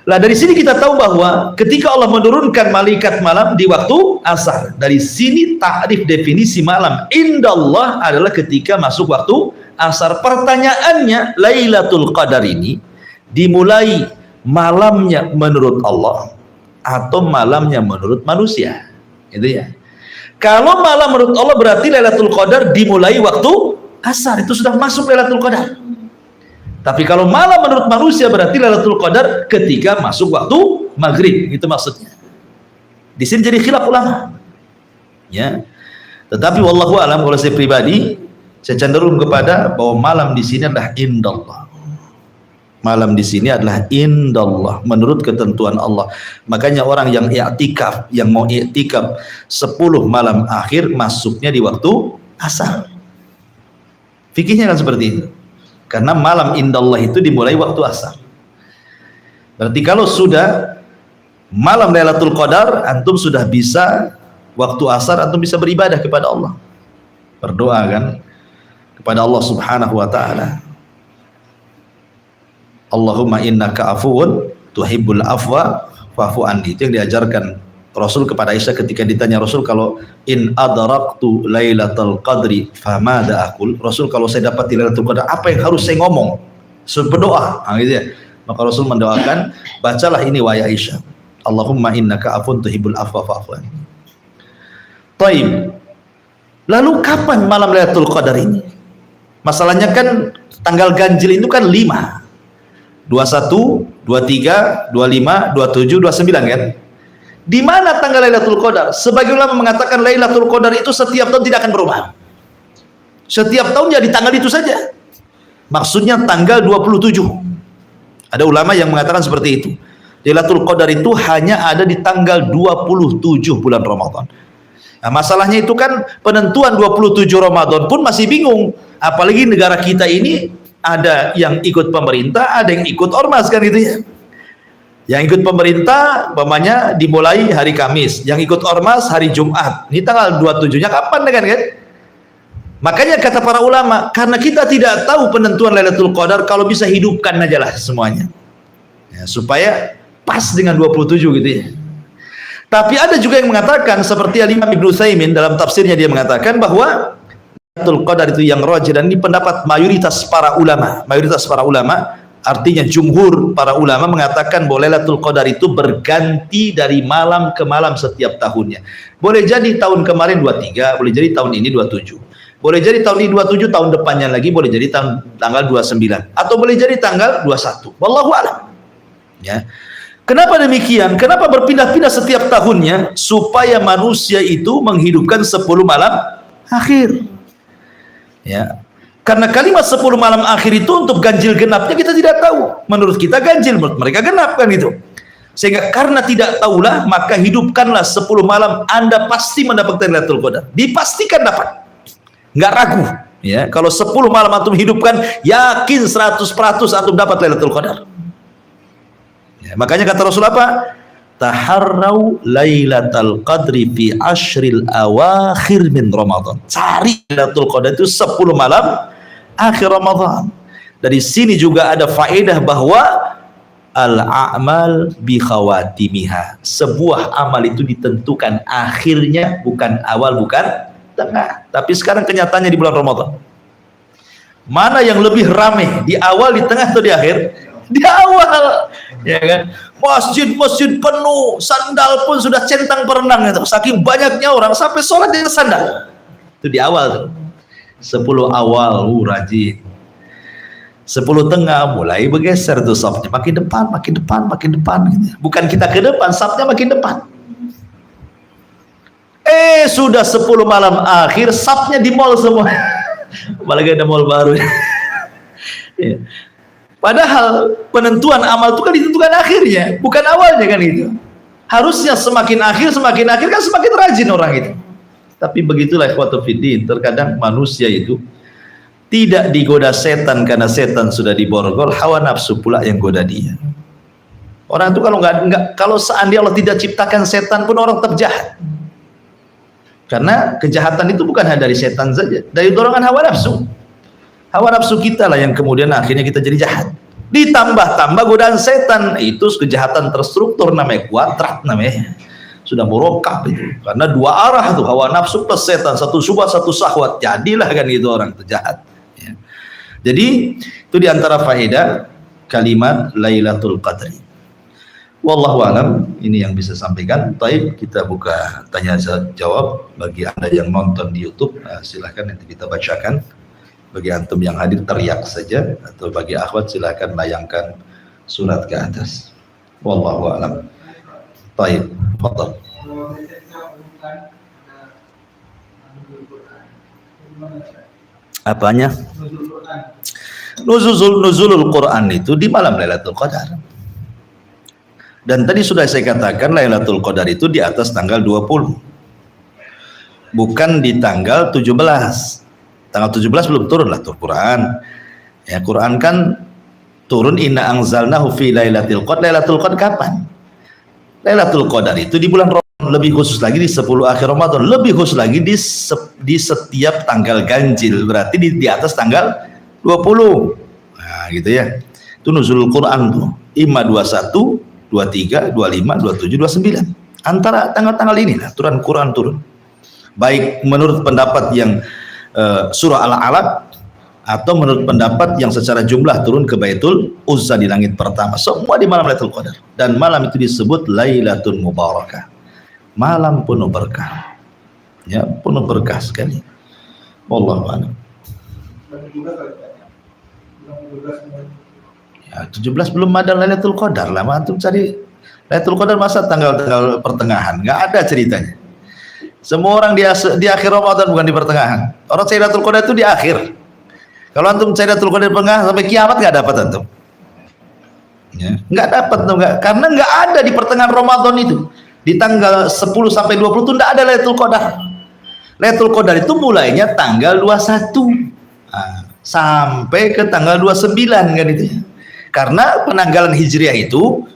Lah dari sini kita tahu bahwa ketika Allah menurunkan malaikat malam di waktu asar. Dari sini ta'rif definisi malam indallah adalah ketika masuk waktu asar. Pertanyaannya, Lailatul Qadar ini dimulai malamnya menurut Allah atau malamnya menurut manusia? Itu ya. Kalau malam menurut Allah berarti Lailatul Qadar dimulai waktu asar, itu sudah masuk Lailatul Qadar. Tapi kalau malam menurut manusia berarti Lailatul Qadar ketika masuk waktu maghrib, itu maksudnya. Di sini jadi khilaf ulama. Ya. Tetapi wallahu alam, kalau saya pribadi saya cenderung kepada bahwa malam di sini adalah indallah. Malam di sini adalah indallah menurut ketentuan Allah. Makanya orang yang i'tikaf, yang mau i'tikaf 10 malam akhir masuknya di waktu asar. Fikihnya kan seperti itu. Karena malam indallah itu dimulai waktu asar. Berarti kalau sudah malam Lailatul Qadar, antum sudah bisa waktu asar, antum bisa beribadah kepada Allah. Berdoa kan kepada Allah Subhanahu wa taala. Allahumma innaka afuwun tuhibbul afwa fa'fu anni. Itu yang diajarkan Rasul kepada Aisyah ketika ditanya Rasul, kalau in adraktu lailatul qadri famada aqul, Rasul kalau saya dapat lailatul qadar apa yang harus saya ngomong? Berdoa, gitu ya. Maka Rasul mendoakan, bacalah ini wahai Aisyah, Allahumma innaka afun tuhibbul afwa fa'fu anni. Taib. Lalu kapan malam Lailatul Qadar ini? Masalahnya kan tanggal ganjil itu kan 5, 21, 23, 25, 27, 29 kan? Di mana tanggal Lailatul Qadar? Sebagian ulama mengatakan Lailatul Qadar itu setiap tahun tidak akan berubah. Setiap tahun jadi tanggal itu saja. Maksudnya tanggal 27. Ada ulama yang mengatakan seperti itu. Lailatul Qadar itu hanya ada di tanggal 27 bulan Ramadan. Nah, masalahnya itu kan penentuan 27 Ramadan pun masih bingung. Apalagi negara kita ini ada yang ikut pemerintah, ada yang ikut ormas kan gitu ya. Yang ikut pemerintah umpamanya dimulai hari Kamis, yang ikut ormas hari Jumat. Ini tanggal 27-nya kapan kan? Makanya kata para ulama, karena kita tidak tahu penentuan Lailatul Qadar, kalau bisa hidupkan aja lah semuanya. Ya, supaya pas dengan 27 gitu ya. Tapi ada juga yang mengatakan seperti Imam Ibnu Utsaimin dalam tafsirnya, dia mengatakan bahwa Lailatul Qadar itu yang rajih, dan ini pendapat mayoritas para ulama. Mayoritas para ulama, artinya jumhur para ulama mengatakan bahwa Lailatul Qadar itu berganti dari malam ke malam setiap tahunnya. Boleh jadi tahun kemarin 23, boleh jadi tahun ini 27. Boleh jadi tahun ini 27, tahun depannya lagi boleh jadi tanggal 29, atau boleh jadi tanggal 21. Wallahu a'lam. Ya. Kenapa demikian? Kenapa berpindah-pindah setiap tahunnya? Supaya manusia itu menghidupkan 10 malam akhir. Ya. Karena kalimat 10 malam akhir itu untuk ganjil genapnya kita tidak tahu. Menurut kita ganjil, menurut mereka genap kan itu. Sehingga karena tidak tahulah, maka hidupkanlah 10 malam, Anda pasti mendapatkan Lailatul Qadar. Dipastikan dapat. Nggak ragu. Ya, kalau 10 malam antum hidupkan, yakin 100% antum dapat Lailatul Qadar. Ya, makanya kata Rasul apa? Taharrau lailatul qadri fi ashril awakhir min Ramadan. Cari Lailatul Qadar itu 10 malam akhir Ramadan. Dari sini juga ada faedah bahwa al-a'mal bi khawatimiha. Sebuah amal itu ditentukan akhirnya, bukan awal, bukan tengah. Tapi sekarang kenyataannya di bulan Ramadan, mana yang lebih ramai, di awal, di tengah, atau di akhir? Di awal, ya kan? Masjid-masjid penuh, sandal pun sudah centang perenang itu. Saking banyaknya orang sampai sholat di sandal. Itu di awal tuh. 10 awal rajin. 10 tengah mulai bergeser tuh safnya, makin depan, makin depan, makin depan gitu. Bukan kita ke depan, safnya makin depan. Sudah 10 malam akhir, safnya di mall semua. Apalagi ada mall baru. Ya. Padahal penentuan amal itu kan ditentukan akhirnya, bukan awalnya kan itu. Harusnya semakin akhir kan semakin rajin orang itu. Tapi begitulah ikhwatul fiddin, terkadang manusia itu tidak digoda setan karena setan sudah diborgol, hawa nafsu pula yang goda dia. Orang itu kalau seandainya Allah tidak ciptakan setan pun orang tetap jahat. Karena kejahatan itu bukan hanya dari setan saja, dari dorongan hawa nafsu. Hawa nafsu kita lah yang kemudian akhirnya kita jadi jahat. Ditambah-tambah godaan setan, itu kejahatan terstruktur, namanya kuadrat namanya. Sudah merokap itu. Karena dua arah tuh, hawa nafsu plus setan, satu syubhat satu syahwat. Jadilah kan itu orang itu jahat. Ya. Jadi itu diantara faedah kalimat Lailatul Qadri. Wallahu alam, ini yang bisa sampaikan. Baik, kita buka tanya jawab bagi Anda yang nonton di YouTube. Nah, silahkan nanti kita bacakan. Bagi antum yang hadir teriak saja, atau bagi akhwat silahkan layangkan surat ke atas. Wallahu alam. Baik, fadhal. Apanya? Nuzulul Quran itu di malam Lailatul Qadar. Dan tadi sudah saya katakan Lailatul Qadar itu di atas tanggal 20. Bukan di tanggal 17. Tanggal 17 belum turun lah Quran. Ya, Quran kan turun inna anzalnahu fi lailatul qadar. Lailatul Qadar kapan? Lailatul Qadar itu di bulan Ramadan, lebih khusus lagi di 10 akhir Ramadan, lebih khusus lagi di setiap tanggal ganjil, berarti di atas tanggal 20. Nah, gitu ya. Itu nuzulul Quran tuh. Imma 21, 23, 25, 27, 29. Antara tanggal-tanggal ini lah turun Quran turun. Baik menurut pendapat yang surah Al-Alaq atau menurut pendapat yang secara jumlah turun ke Baitul Uzza di langit pertama. Semua di malam Lailatul Qadar. Dan malam itu disebut Lailatul Mubarakah. Malam penuh berkah. Ya, penuh berkah sekali. Wallahu a'lam. Ya, 17 belum ada Lailatul Qadar lah, antum cari Lailatul Qadar masa tanggal pertengahan, nggak ada ceritanya. Semua orang di akhir Ramadan, bukan di pertengahan. Orang cari Lailatul Qadar itu di akhir. Kalau antum cari Lailatul Qadar di pertengahan sampai kiamat nggak dapat antum. Ya, nggak dapat tuh, karena nggak ada di pertengahan Ramadan itu. Di tanggal 10 sampai 20 itu nggak ada Lailatul Qadar. Lailatul Qadar itu mulainya tanggal 21 sampai ke tanggal 29 kan itu ya. Karena penanggalan Hijriah itu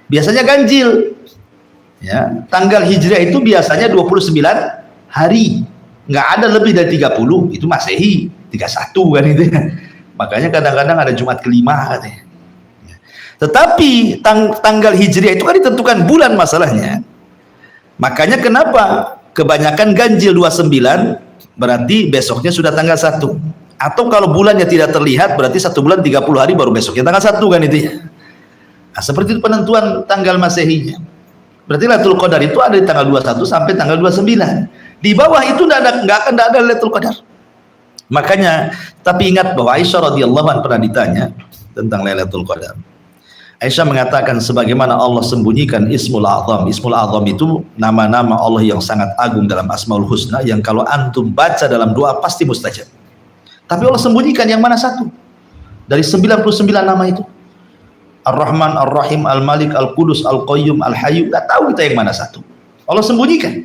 biasanya ganjil. Ya, tanggal Hijriah itu biasanya 29 hari. Nggak ada lebih dari 30, itu Masehi, 31 kan itu ya. Makanya kadang-kadang ada Jumat kelima katanya. Tetapi tanggal Hijriah itu kan ditentukan bulan masalahnya. Makanya kenapa kebanyakan ganjil 29, berarti besoknya sudah tanggal 1. Atau kalau bulannya tidak terlihat, berarti 1 bulan 30 hari baru besoknya tanggal 1 kan itu ya. Nah, seperti itu penentuan tanggal Masehinya. Berarti Lailatul Qadar itu ada di tanggal 21 sampai tanggal 29. Di bawah itu nggak akan ada Lailatul Qadar. Makanya, tapi ingat bahwa Aisyah radhiyallahu anha pernah ditanya tentang Lailatul Qadar. Aisyah mengatakan sebagaimana Allah sembunyikan Ismul A'zam. Ismul A'zam itu nama-nama Allah yang sangat agung dalam Asmaul Husna yang kalau antum baca dalam doa pasti mustajab. Tapi Allah sembunyikan yang mana satu dari 99 nama itu. Ar-Rahman, Ar-Rahim, Al-Malik, Al-Qudus, Al-Qayyum, Al-Hayyu, nggak tahu kita yang mana satu. Allah sembunyikan.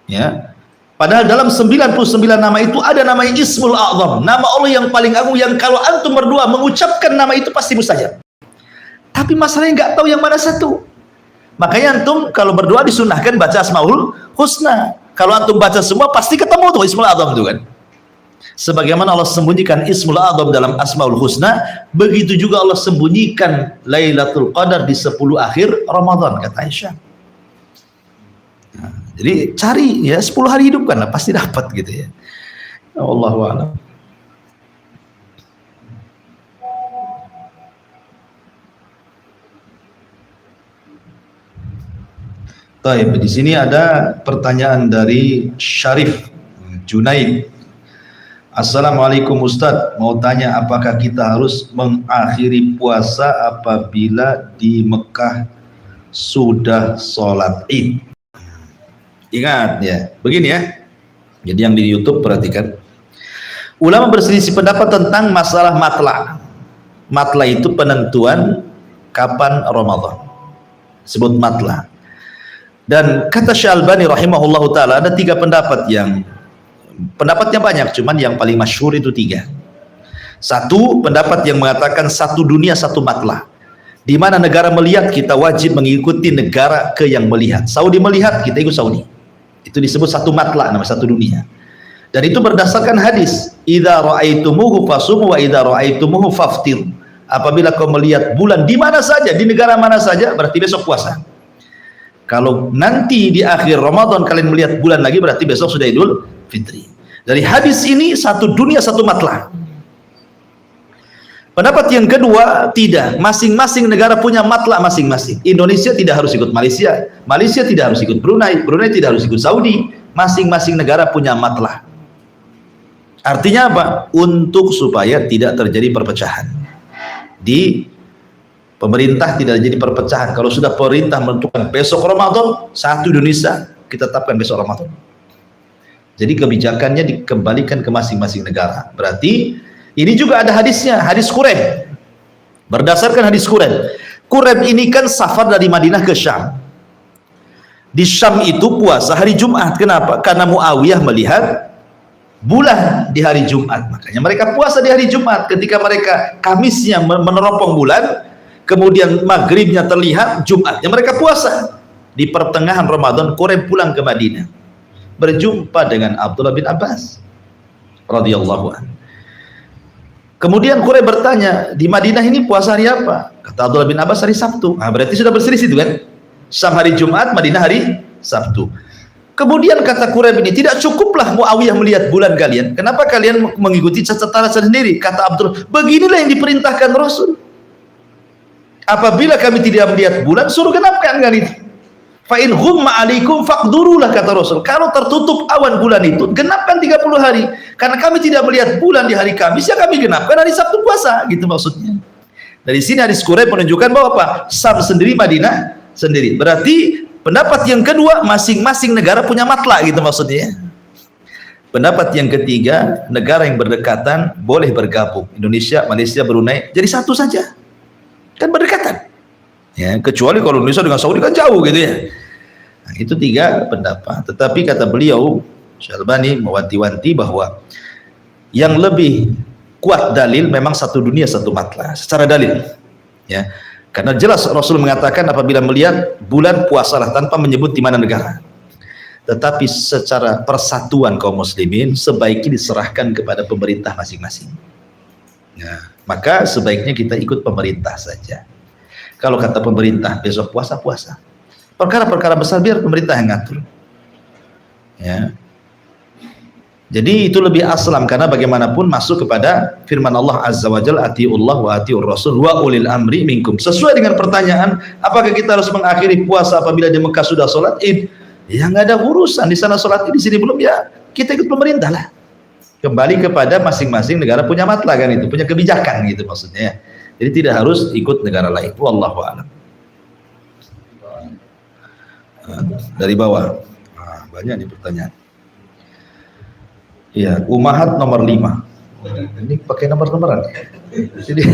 Ya. Padahal dalam 99 nama itu ada namanya Ismul A'zam, nama Allah yang paling agung yang kalau antum berdua mengucapkan nama itu pasti mustajab. Tapi masalahnya nggak tahu yang mana satu. Makanya antum kalau berdoa disunahkan baca Asmaul Husna. Kalau antum baca semua pasti ketemu tuh Ismul A'zam itu kan. Sebagaimana Allah sembunyikan Ismul A'zam dalam Asmaul Husna, begitu juga Allah sembunyikan Lailatul Qadar di 10 akhir Ramadan, kata Aisyah. Nah, jadi cari ya 10 hari hidupkanlah pasti dapat gitu ya. Wallahu a'lam. Baik, di sini ada pertanyaan dari Syarif Junaid. Assalamualaikum Ustadz, mau tanya apakah kita harus mengakhiri puasa apabila di Mekah sudah sholat Id? Ingat ya, begini ya. Jadi yang di YouTube perhatikan. Ulama berselisih pendapat tentang masalah matla. Matla itu penentuan kapan Ramadan. Sebut matla. Dan kata Syalbani rahimahullahu ta'ala ada 3 pendapat yang pendapatnya banyak, cuman yang paling masyhur itu 3. Satu pendapat yang mengatakan 1 dunia 1 matla. Di mana negara melihat, kita wajib mengikuti negara ke yang melihat. Saudi melihat, kita ikut Saudi. Itu disebut satu matla, nama satu dunia. Dan itu berdasarkan hadis, idza ra'aitumuhu fasumu wa idza ra'aitumuhu faftir. Apabila kau melihat bulan di mana saja, di negara mana saja, berarti besok puasa. Kalau nanti di akhir Ramadan kalian melihat bulan lagi, berarti besok sudah Idul Fitri. Dari hadis ini satu dunia satu matlah. Pendapat yang kedua, tidak. Masing-masing negara punya matlah masing-masing. Indonesia tidak harus ikut Malaysia, Malaysia tidak harus ikut Brunei, Brunei tidak harus ikut Saudi. Masing-masing negara punya matlah. Artinya apa? Untuk supaya tidak terjadi perpecahan. Di pemerintah tidak jadi perpecahan. Kalau sudah pemerintah menentukan besok Ramadan, satu Indonesia, kita tetapkan besok Ramadan. Jadi kebijakannya dikembalikan ke masing-masing negara. Berarti ini juga ada hadisnya, hadis Quraib. Berdasarkan hadis Quraib, Quraib ini kan safar dari Madinah ke Syam. Di Syam itu puasa hari Jumat. Kenapa? Karena Muawiyah melihat bulan di hari Jumat, makanya mereka puasa di hari Jumat. Ketika mereka Kamisnya meneropong bulan, kemudian maghribnya terlihat, Jumatnya mereka puasa. Di pertengahan Ramadan, Quraib pulang ke Madinah, berjumpa dengan Abdullah bin Abbas radhiyallahu anhu. Kemudian Quraib bertanya, di Madinah ini puasa hari apa? Kata Abdullah bin Abbas, hari Sabtu. Nah, berarti sudah berselisih itu kan? Syam hari Jumat, Madinah hari Sabtu. Kemudian kata Quraib ini, tidak cukuplah Muawiyah melihat bulan kalian, kenapa kalian mengikuti catatan sendiri? Kata Abdullah, beginilah yang diperintahkan Rasul. Apabila kami tidak melihat bulan, suruh genapkan kan itu. Fa in ghumma alaikum faqdurulah, kata Rasul. Kalau tertutup awan bulan itu, genapkan 30 hari. Karena kami tidak melihat bulan di hari Kamis, ya kami genapkan hari Sabtu puasa, gitu maksudnya. Dari sini hadis Quraib menunjukkan bahwa apa? Syam sendiri, Madinah sendiri. Berarti pendapat yang kedua, masing-masing negara punya matlah, gitu maksudnya. Pendapat yang ketiga, negara yang berdekatan boleh bergabung. Indonesia, Malaysia, Brunei, jadi satu saja. Kan berdekatan. Ya, kecuali kalau Indonesia dengan Saudi kan jauh gitu ya. Nah, itu tiga pendapat. Tetapi kata beliau, Syalbani mewanti-wanti bahwa yang lebih kuat dalil memang satu dunia satu matlah secara dalil. Ya. Karena jelas Rasul mengatakan apabila melihat bulan puasalah tanpa menyebut di mana negara. Tetapi secara persatuan kaum muslimin sebaiknya diserahkan kepada pemerintah masing-masing. Nah, maka sebaiknya kita ikut pemerintah saja. Kalau kata pemerintah besok puasa, perkara-perkara besar biar pemerintah yang ngatur. Ya. Jadi itu lebih aslam, karena bagaimanapun masuk kepada firman Allah Azza wa Jalla, atiullah wa atiur rasul wa ulil amri minkum. Sesuai dengan pertanyaan, apakah kita harus mengakhiri puasa apabila di Mekah sudah sholat Id? Ya nggak ada urusan, di sana sholat Id, di sini belum, ya kita ikut pemerintah lah. Kembali kepada masing-masing negara punya matlah kan itu, punya kebijakan gitu maksudnya. Jadi tidak harus ikut negara lain. Wallahu a'lam. Dari bawah. Nah, banyak nih pertanyaan. Iya, Umahat nomor 5. Ini pakai nomor-nomoran. Jadi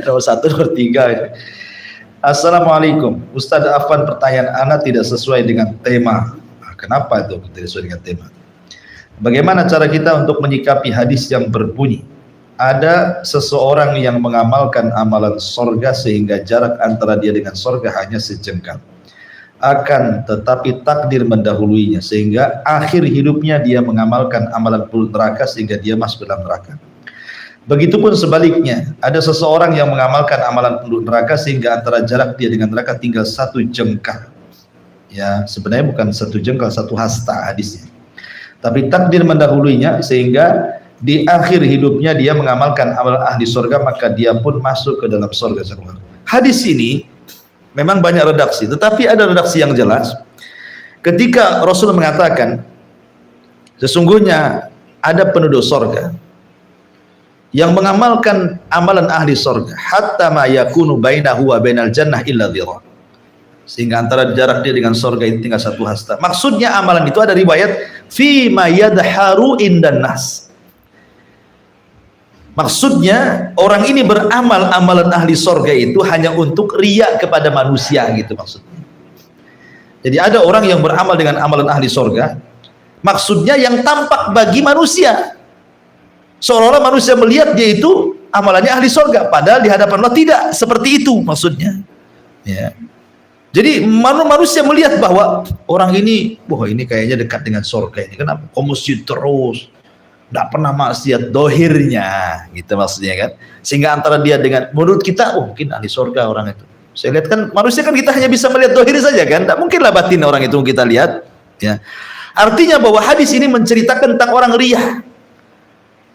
nomor 1, nomor 3. Assalamualaikum. Ustadz Afwan, pertanyaan Ana tidak sesuai dengan tema. Nah, kenapa itu tidak sesuai dengan tema? Bagaimana cara kita untuk menyikapi hadis yang berbunyi, ada seseorang yang mengamalkan amalan sorga sehingga jarak antara dia dengan sorga hanya sejengkal, akan tetapi takdir mendahuluinya sehingga akhir hidupnya dia mengamalkan amalan penduduk neraka sehingga dia masuk dalam neraka. Begitupun sebaliknya, ada seseorang yang mengamalkan amalan penduduk neraka sehingga antara jarak dia dengan neraka tinggal 1 jengkal. Ya, sebenarnya bukan 1 jengkal, 1 hasta hadisnya. Tapi takdir mendahuluinya sehingga di akhir hidupnya dia mengamalkan amal ahli surga, maka dia pun masuk ke dalam surga. Hadis ini memang banyak redaksi, tetapi ada redaksi yang jelas. Ketika Rasul mengatakan sesungguhnya ada penduduk surga yang mengamalkan amalan ahli surga hatta ma yakunu bainahu wa bainal jannah illa dhira, sehingga antara jarak dia dengan surga itu tinggal 1 hasta. Maksudnya amalan itu ada riwayat fi ma yadharu indan nas. Maksudnya orang ini beramal amalan ahli surga itu hanya untuk riya kepada manusia gitu maksudnya. Jadi ada orang yang beramal dengan amalan ahli surga, maksudnya yang tampak bagi manusia, seolah-olah manusia melihat dia itu amalannya ahli surga, padahal di hadapan Allah tidak seperti itu maksudnya. Ya. Jadi manusia melihat bahwa orang ini, wah ini kayaknya dekat dengan surga ini. Kenapa? Komusi terus, tidak pernah maksiat dohirnya, gitu maksudnya kan. Sehingga antara dia dengan, menurut kita, oh mungkin ahli surga orang itu. Saya lihat kan manusia kan kita hanya bisa melihat dohir saja kan, tidak mungkinlah batin orang itu kita lihat. Ya. Artinya bahwa hadis ini menceritakan tentang orang riya.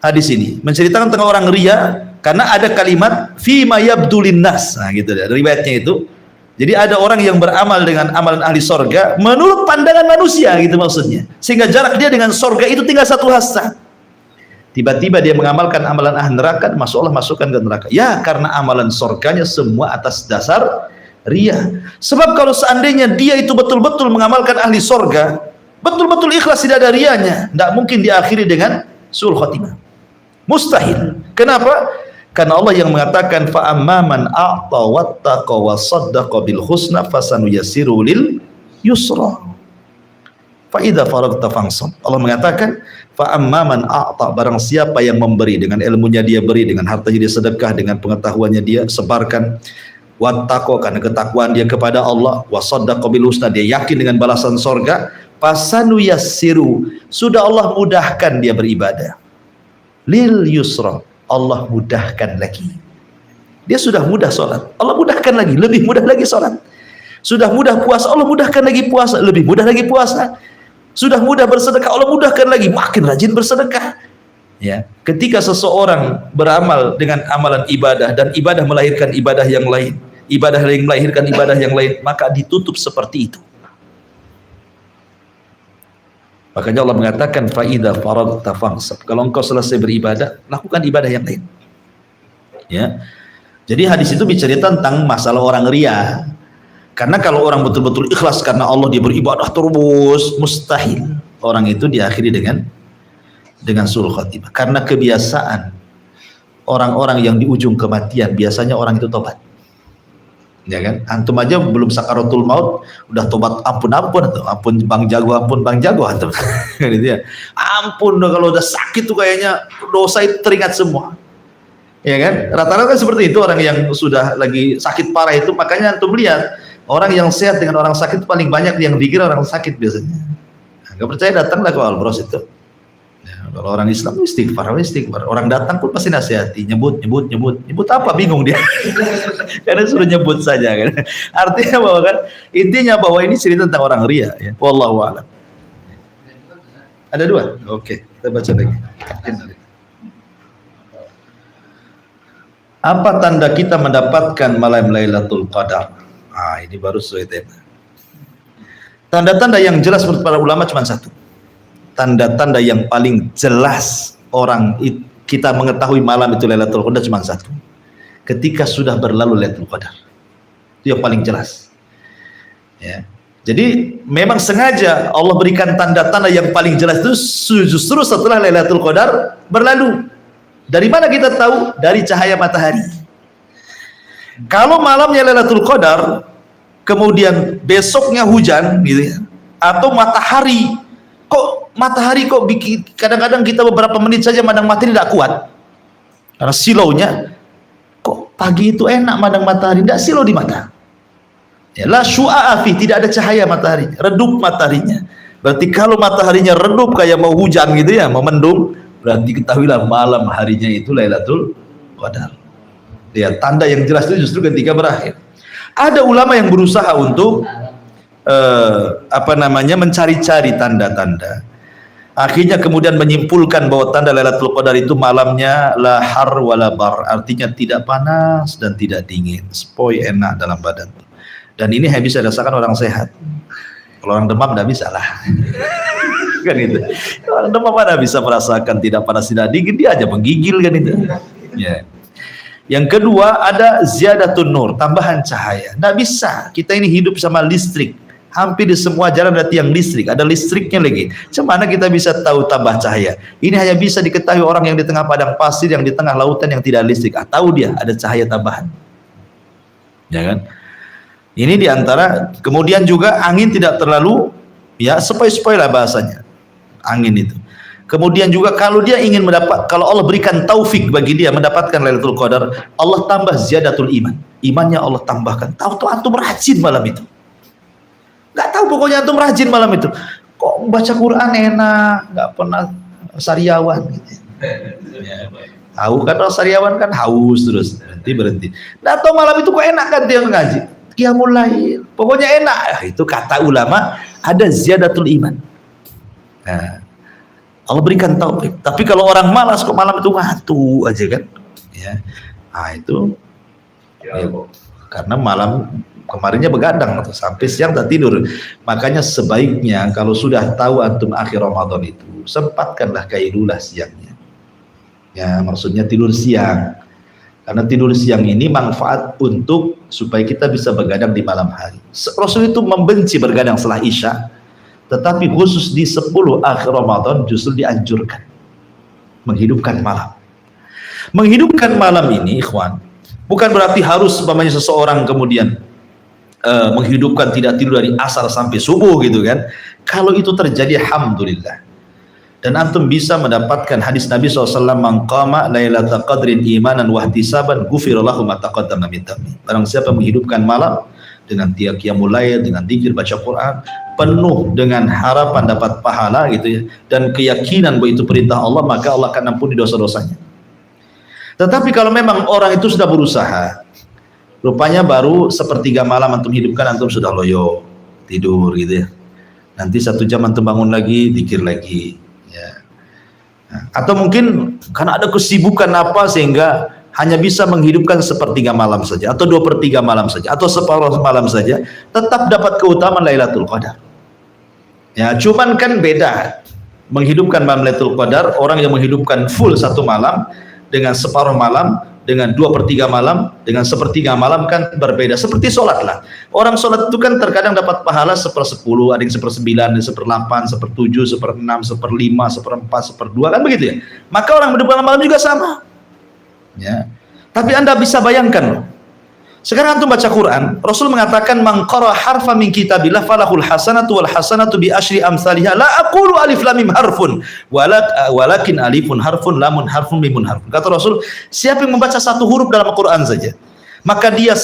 Hadis ini menceritakan tentang orang riya karena ada kalimat fima yabdulin nas. Nah gitu ya, riwayatnya itu. Jadi ada orang yang beramal dengan amalan ahli sorga menurut pandangan manusia gitu maksudnya. Sehingga jarak dia dengan sorga itu tinggal satu hasta. Tiba-tiba dia mengamalkan amalan ahli neraka, masuk Allah masukkan ke neraka. Ya karena amalan sorganya semua atas dasar riya. Sebab kalau seandainya dia itu betul-betul mengamalkan ahli sorga, betul-betul ikhlas tidak ada riyanya, tidak mungkin diakhiri dengan su'ul khotimah. Mustahil. Kenapa? Karena Allah yang mengatakan fa amman a'ta wattaqa wa saddaqa bil husna fasanuyassiru lil yusra. Fa idza faragta fansab. Allah mengatakan fa amman a'ta, barang siapa yang memberi, dengan ilmunya dia beri, dengan hartanya dia sedekah, dengan pengetahuannya dia sebarkan, wattaqa karena ketakwaan dia kepada Allah, wa saddaqa bil husna dia yakin dengan balasan surga, fasanuyassiru sudah Allah mudahkan dia beribadah. Lil yusra, Allah mudahkan lagi. Dia sudah mudah sholat, Allah mudahkan lagi, lebih mudah lagi sholat. Sudah mudah puasa, Allah mudahkan lagi puasa, lebih mudah lagi puasa. Sudah mudah bersedekah, Allah mudahkan lagi, makin rajin bersedekah. Ya, ketika seseorang beramal dengan amalan ibadah dan ibadah melahirkan ibadah yang lain, ibadah yang melahirkan ibadah yang lain, maka ditutup seperti itu. Makanya Allah mengatakan faida faragta fansab. Kalau engkau selesai beribadah, lakukan ibadah yang lain. Ya. Jadi hadis itu bicara tentang masalah orang riya. Karena kalau orang betul-betul ikhlas karena Allah dia beribadah terus, mustahil orang itu diakhiri dengan su'ul khotimah. Karena kebiasaan orang-orang yang di ujung kematian biasanya orang itu tobat. Ya kan, antum aja belum sakaratul maut udah tobat, ampun bang jago antum gitu ya, ampun kalau udah sakit tuh kayaknya dosa itu teringat semua, ya kan, rata-rata kan seperti itu orang yang sudah lagi sakit parah itu. Makanya antum lihat orang yang sehat dengan orang sakit paling banyak yang dikira orang sakit biasanya. Nggak percaya datanglah ke Al-Bros itu. Kalau orang Islam istighfar, orang datang pun pasti nasihati, nyebut apa, bingung dia karena suruh nyebut saja kan. Artinya bahwa kan intinya bahwa ini cerita tentang orang riya ya. Wallahu a'lam. Ada dua, oke, kita baca lagi. Apa tanda kita mendapatkan malam Lailatul Qadar? Ini baru sesuai tema. Tanda-tanda yang jelas menurut para ulama cuma satu. Tanda-tanda yang paling jelas kita mengetahui malam itu Lailatul Qadar cuma satu. Ketika sudah berlalu Lailatul Qadar. Itu yang paling jelas. Ya. Jadi memang sengaja Allah berikan tanda-tanda yang paling jelas itu justru setelah Lailatul Qadar berlalu. Dari mana kita tahu? Dari cahaya matahari. Kalau malamnya Lailatul Qadar kemudian besoknya hujan gitu ya, atau matahari kok bikin kadang-kadang kita beberapa menit saja mandang matahari tidak kuat karena silaunya, kok pagi itu enak mandang matahari, tidak silau di mata ya, la syu'a fi, tidak ada cahaya matahari, redup mataharinya. Berarti kalau mataharinya redup kayak mau hujan gitu ya, mau mendung, berarti ketahuilah malam harinya itu Lailatul Qadar ya. Tanda yang jelas itu justru ketika berakhir. Ada ulama yang berusaha untuk mencari-cari tanda-tanda. Akhirnya kemudian menyimpulkan bahwa tanda Lailatul Qadar itu malamnya la har wala bar, artinya tidak panas dan tidak dingin, sepoi enak dalam badan. Dan ini hanya bisa dirasakan orang sehat. Kalau orang demam tidak bisa lah. Kan itu. Orang demam mana bisa merasakan tidak panas tidak dingin, dia aja menggigil kan itu. Ya. Yang kedua ada ziyadatun nur, tambahan cahaya. Tidak bisa, kita ini hidup sama listrik. Hampir di semua jalan ada tiang listrik, ada listriknya lagi. Cemana kita bisa tahu tambah cahaya? Ini hanya bisa diketahui orang yang di tengah padang pasir, yang di tengah lautan yang tidak listrik. Tahu dia ada cahaya tambahan. Ya kan? Ini diantara, kemudian juga angin tidak terlalu, ya sepoi-sepoi lah bahasanya. Angin itu. Kemudian juga kalau dia ingin kalau Allah berikan taufik bagi dia mendapatkan Lailatul Qadar, Allah tambah ziyadatul iman. Imannya Allah tambahkan. Tahu antum rajin malam itu. Nggak tahu pokoknya antum rajin malam itu. Kok baca Quran enak, nggak pernah sariawan gitu. Tahu kan orang sariawan kan haus terus, berhenti. Nah, atau malam itu kok enak kan dia ngaji. Qiyamul Lail. Pokoknya enak. Itu kata ulama ada ziyadatul iman. Nah, Allah berikan taufik. Tapi kalau orang malas kok malam itu ngantuk aja kan, ya, nah itu ya, karena malam kemarinnya begadang atau sampai siang tak tidur. Makanya sebaiknya kalau sudah tahu antum akhir Ramadan itu sempatkanlah kailulah siangnya. Ya, maksudnya tidur siang. Karena tidur siang ini manfaat untuk supaya kita bisa begadang di malam hari. Rasul itu membenci begadang setelah Isya. Tetapi khusus di 10 akhir Ramadan justru dianjurkan menghidupkan malam. Menghidupkan malam ini, ikhwan, bukan berarti harus umpamanya seseorang kemudian menghidupkan tidak tidur dari asar sampai subuh gitu kan. Kalau itu terjadi, alhamdulillah. Dan antum bisa mendapatkan hadis Nabi SAW, man qama lailatul qadrin imanan wa ihtisaban ghufira lahu ma taqaddama min dhanbi. Barang siapa menghidupkan malam dengan qiyamul lail, dengan zikir baca Quran, penuh dengan harapan dapat pahala gitu ya, dan keyakinan bahwa itu perintah Allah, maka Allah akan ampuni dosa-dosanya. Tetapi kalau memang orang itu sudah berusaha, rupanya baru sepertiga malam antum hidupkan, antum sudah loyo tidur gitu ya, nanti 1 jam antum bangun lagi, zikir lagi ya. Nah, atau mungkin karena ada kesibukan apa sehingga hanya bisa menghidupkan sepertiga malam saja, atau 2/3 malam saja, atau separuh malam saja, tetap dapat keutamaan Lailatul Qadar. Ya, cuman kan beda menghidupkan malam Lailatul Qadar, orang yang menghidupkan full 1 malam dengan separuh malam, dengan 2/3 malam, dengan 1/3 malam kan berbeda. Seperti sholat lah. Orang sholat itu kan terkadang dapat pahala 1/10, ada yang 1/9, 1/8, 1/7, 1/6, 1/5, 1/4, 1/2 kan begitu ya. Maka orang menghidupkan malam juga sama. Ya. Tapi Anda bisa bayangkan loh. Sekarang antum baca Quran, Rasul mengatakan man qara harfa min kitabillah falahul hasanatu wal hasanatu bi asyri amsalihha. La aqulu alif lam mim harfun walakin alifun harfun lamun harfun mimun harfun. Kata Rasul, siapa yang membaca 1 huruf dalam Al-Quran saja, maka dia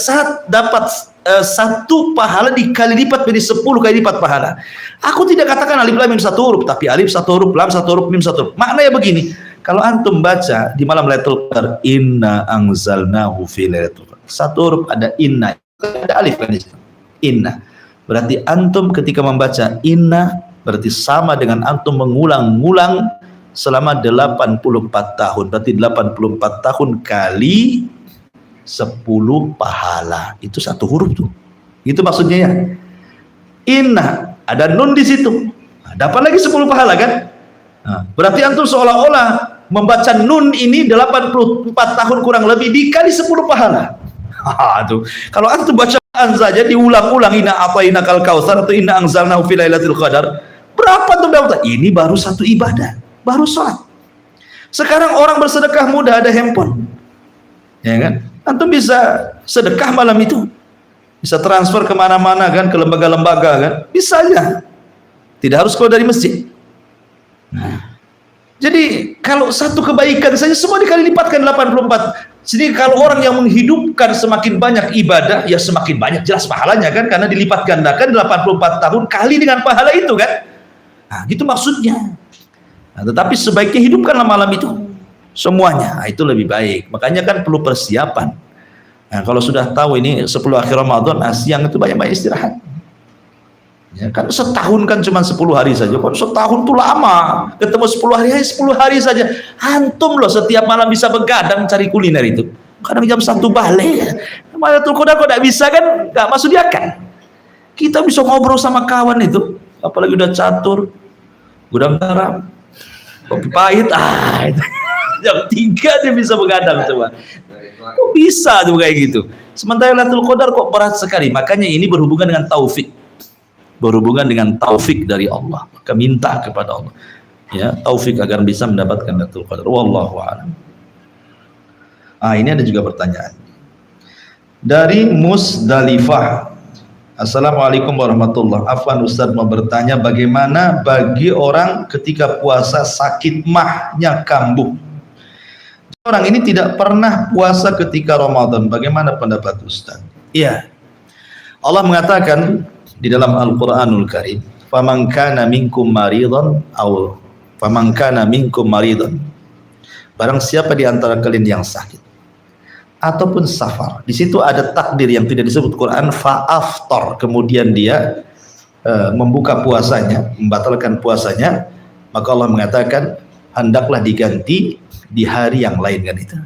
dapat 1 pahala dikali lipat menjadi 10 kali lipat pahala. Aku tidak katakan alif lam mim 1 huruf, tapi alif 1 huruf, lam 1 huruf, mim 1 huruf. Maknanya begini, kalau antum baca di malam Lailatul Qadar, inna anzalnahu fi lailatul qadar, 1 huruf ada inna, ada alif kan di situ. Inna. Berarti antum ketika membaca inna berarti sama dengan antum mengulang-ulang selama 84 tahun. Berarti 84 tahun kali 10 pahala. Itu 1 huruf tuh. Itu maksudnya ya. Inna, ada nun di situ. Nah, dapat lagi 10 pahala kan? Nah, berarti antum seolah-olah membaca nun ini 84 tahun kurang lebih dikali 10 pahala. Tuh. Kalau antum bacaan saja diulang-ulang, inna ataina kal kautsar atau inna anzalnahu fi lailatul qadar, berapa tuh dapat? Ini baru 1 ibadah, baru sholat. Sekarang orang bersedekah mudah, ada handphone, ya kan? Antum bisa sedekah malam itu, bisa transfer kemana-mana kan, ke lembaga-lembaga kan, bisa aja, tidak harus keluar dari masjid. Nah, jadi kalau 1 kebaikan saja semua dikali lipatkan 84. Jadi kalau orang yang menghidupkan semakin banyak ibadah, ya semakin banyak jelas pahalanya kan, karena dilipat gandakan 84 tahun kali dengan pahala itu kan. Nah, gitu maksudnya. Nah, tetapi sebaiknya hidupkanlah malam itu semuanya. Nah, itu lebih baik. Makanya kan perlu persiapan. Nah, kalau sudah tahu ini 10 akhir Ramadan, siang itu banyak-banyak istirahat. Ya, kan setahun kan cuma 10 hari saja. Kan setahun tuh lama. Ketemu 10 hari, 10 hari saja. Antum loh setiap malam bisa begadang cari kuliner itu. Kadang jam 1 balik. Lailatul Qadar kok tidak bisa kan? Nggak masuk dia kan? Kita bisa ngobrol sama kawan itu. Apalagi udah catur, gudang garam, kopi pahit. Itu. Jam 3 dia bisa begadang coba. Kok bisa tuh kayak gitu? Sementara Lailatul Qadar kok berat sekali. Makanya ini berhubungan dengan taufik. Berhubungan dengan taufik dari Allah, maka minta kepada Allah ya taufik agar bisa mendapatkan Lailatul Qadar. Wallahu a'lam. Ini ada juga pertanyaan dari Musdalifah. Assalamualaikum warahmatullahi wabarakatuh. Afwan Ustaz mau bertanya bagaimana bagi orang ketika puasa sakit mahnya kambuh. Orang ini tidak pernah puasa ketika Ramadan. Bagaimana pendapat Ustaz? Iya. Allah mengatakan di dalam Al-Qur'anul Karim, "Faman kana minkum maridan aw faman kana minkum maridan." Barang siapa di antara kalian yang sakit ataupun safar. Di situ ada takdir yang tidak disebut Quran, fa'aftar. Kemudian dia membuka puasanya, membatalkan puasanya, maka Allah mengatakan hendaklah diganti di hari yang lain, kan itu.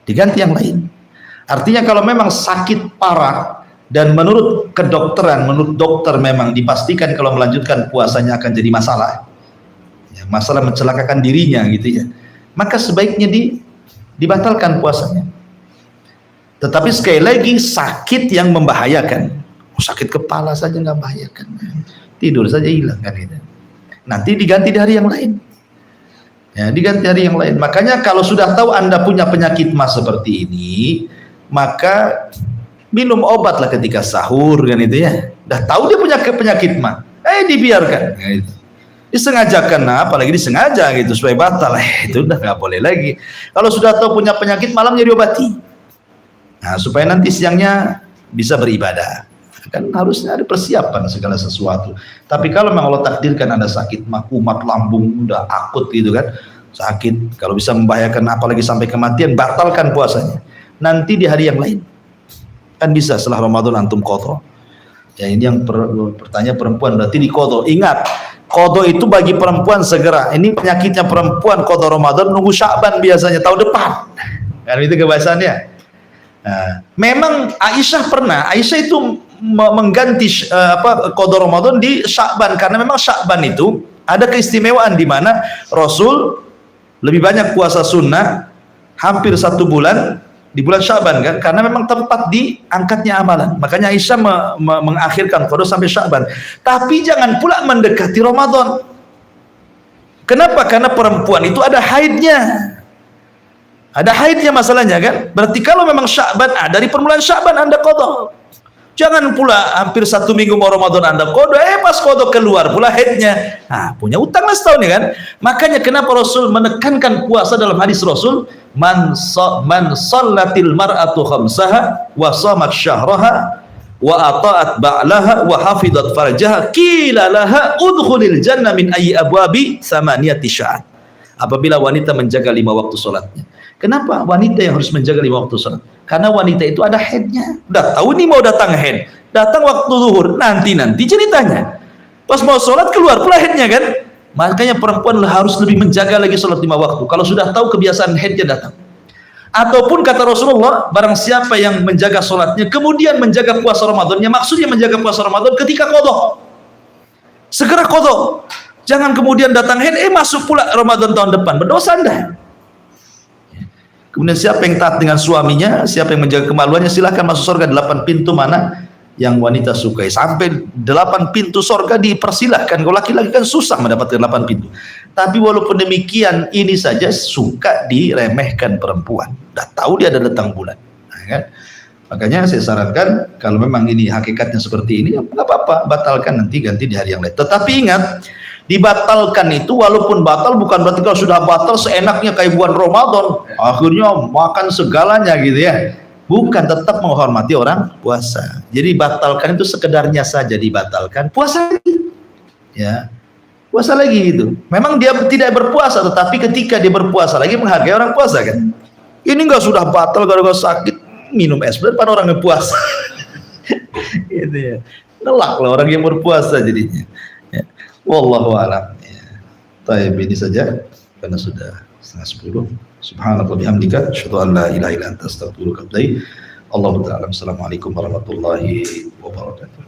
Diganti yang lain. Artinya kalau memang sakit parah dan menurut kedokteran, menurut dokter memang dipastikan kalau melanjutkan puasanya akan jadi masalah. Ya, masalah mencelakakan dirinya gitu ya. Maka sebaiknya dibatalkan puasanya. Tetapi sekali lagi sakit yang membahayakan. Sakit kepala saja nggak membahayakan. Tidur saja hilang kan itu. Nanti diganti di hari yang lain. Ya, diganti hari yang lain. Makanya kalau sudah tahu Anda punya penyakit mah seperti ini, maka minum obatlah ketika sahur kan itu ya. Udah tahu dia punya penyakit mah, dibiarkan. Ya, itu. Disengajakan, nah, apalagi disengaja gitu supaya batal, itu udah nggak boleh lagi. Kalau sudah tahu punya penyakit malamnya diobati. Nah, supaya nanti siangnya bisa beribadah. Kan harusnya ada persiapan segala sesuatu. Tapi kalau memang Allah takdirkan Anda sakit mah, kumat lambung udah akut gitu kan, sakit, kalau bisa membahayakan apalagi sampai kematian, batalkan puasanya. Nanti di hari yang lain kan bisa setelah Ramadan antum qadha. Ya ini yang pertanyaan perempuan berarti di qadha. Ingat, qadha itu bagi perempuan segera. Ini penyakitnya perempuan qadha Ramadan nunggu Sya'ban biasanya tahun depan. Kan itu kebiasaannya. Nah, memang Aisyah itu mengganti qadha Ramadan di Sya'ban karena memang Sya'ban itu ada keistimewaan di mana Rasul lebih banyak puasa sunnah hampir 1 bulan di bulan Sya'ban kan, karena memang tempat diangkatnya amalan. Makanya Aisyah mengakhirkan qadha sampai Sya'ban. Tapi jangan pula mendekati Ramadan. Kenapa? Karena perempuan itu ada haidnya. Ada haidnya masalahnya kan. Berarti kalau memang Sya'ban, dari permulaan Sya'ban Anda qadha. Jangan pula hampir 1 minggu mau Ramadan Anda qadha, pas qadha keluar pula haidnya. Nah, punya utang lah setahun ya kan. Makanya kenapa Rasul menekankan puasa dalam hadis Rasul, man sallatil mar'atu khamsaha wa shamat syahraha wa ata'at ba'laha wa hafizat farjaha qila laha udkhulil jannah min ayyi abwabi samaniyati sya'at. Apabila wanita menjaga 5 waktu salatnya. Kenapa wanita yang harus menjaga 5 waktu salat? Karena wanita itu ada haidnya. Udah tahu nih mau datang haid, datang waktu zuhur, nanti ceritanya. Pas mau sholat keluar pula haidnya kan. Makanya perempuan harus lebih menjaga lagi sholat 5 waktu. Kalau sudah tahu kebiasaan haidnya datang. Ataupun kata Rasulullah, barang siapa yang menjaga sholatnya, kemudian menjaga puasa Ramadannya, maksudnya menjaga puasa Ramadan ketika qadha. Segera qadha. Jangan kemudian datang haid, masuk pula Ramadan tahun depan, berdosa Anda. Kemudian siapa yang taat dengan suaminya, siapa yang menjaga kemaluannya, silahkan masuk surga 8 pintu mana yang wanita sukai. Sampai 8 pintu surga dipersilahkan. Kalau laki-laki kan susah mendapatkan 8 pintu. Tapi walaupun demikian, ini saja suka diremehkan perempuan. Udah tahu dia ada datang bulan. Nah, kan? Makanya saya sarankan, kalau memang ini hakikatnya seperti ini, ya nggak apa-apa, batalkan nanti ganti di hari yang lain. Tetapi ingat, dibatalkan itu walaupun batal bukan berarti kalau sudah batal seenaknya kayak bulan Ramadan akhirnya makan segalanya gitu ya. Bukan, tetap menghormati orang puasa. Jadi batalkan itu sekedarnya saja dibatalkan, puasa lagi ya, puasa lagi gitu. Memang dia tidak berpuasa, tetapi ketika dia berpuasa lagi menghargai orang puasa kan. Ini enggak sudah batal gara-gara sakit minum es depan orang yang puasa. Gitu ya, nelak lah orang yang berpuasa jadinya. Wallahu a'lam. Baik, ini saja karena sudah 9:30. Subhanallah bihamdika asyhadu an la ilaha illa anta astaghfiruka wa atubu ilaik. Allahu ta'ala. Assalamualaikum warahmatullahi wabarakatuh.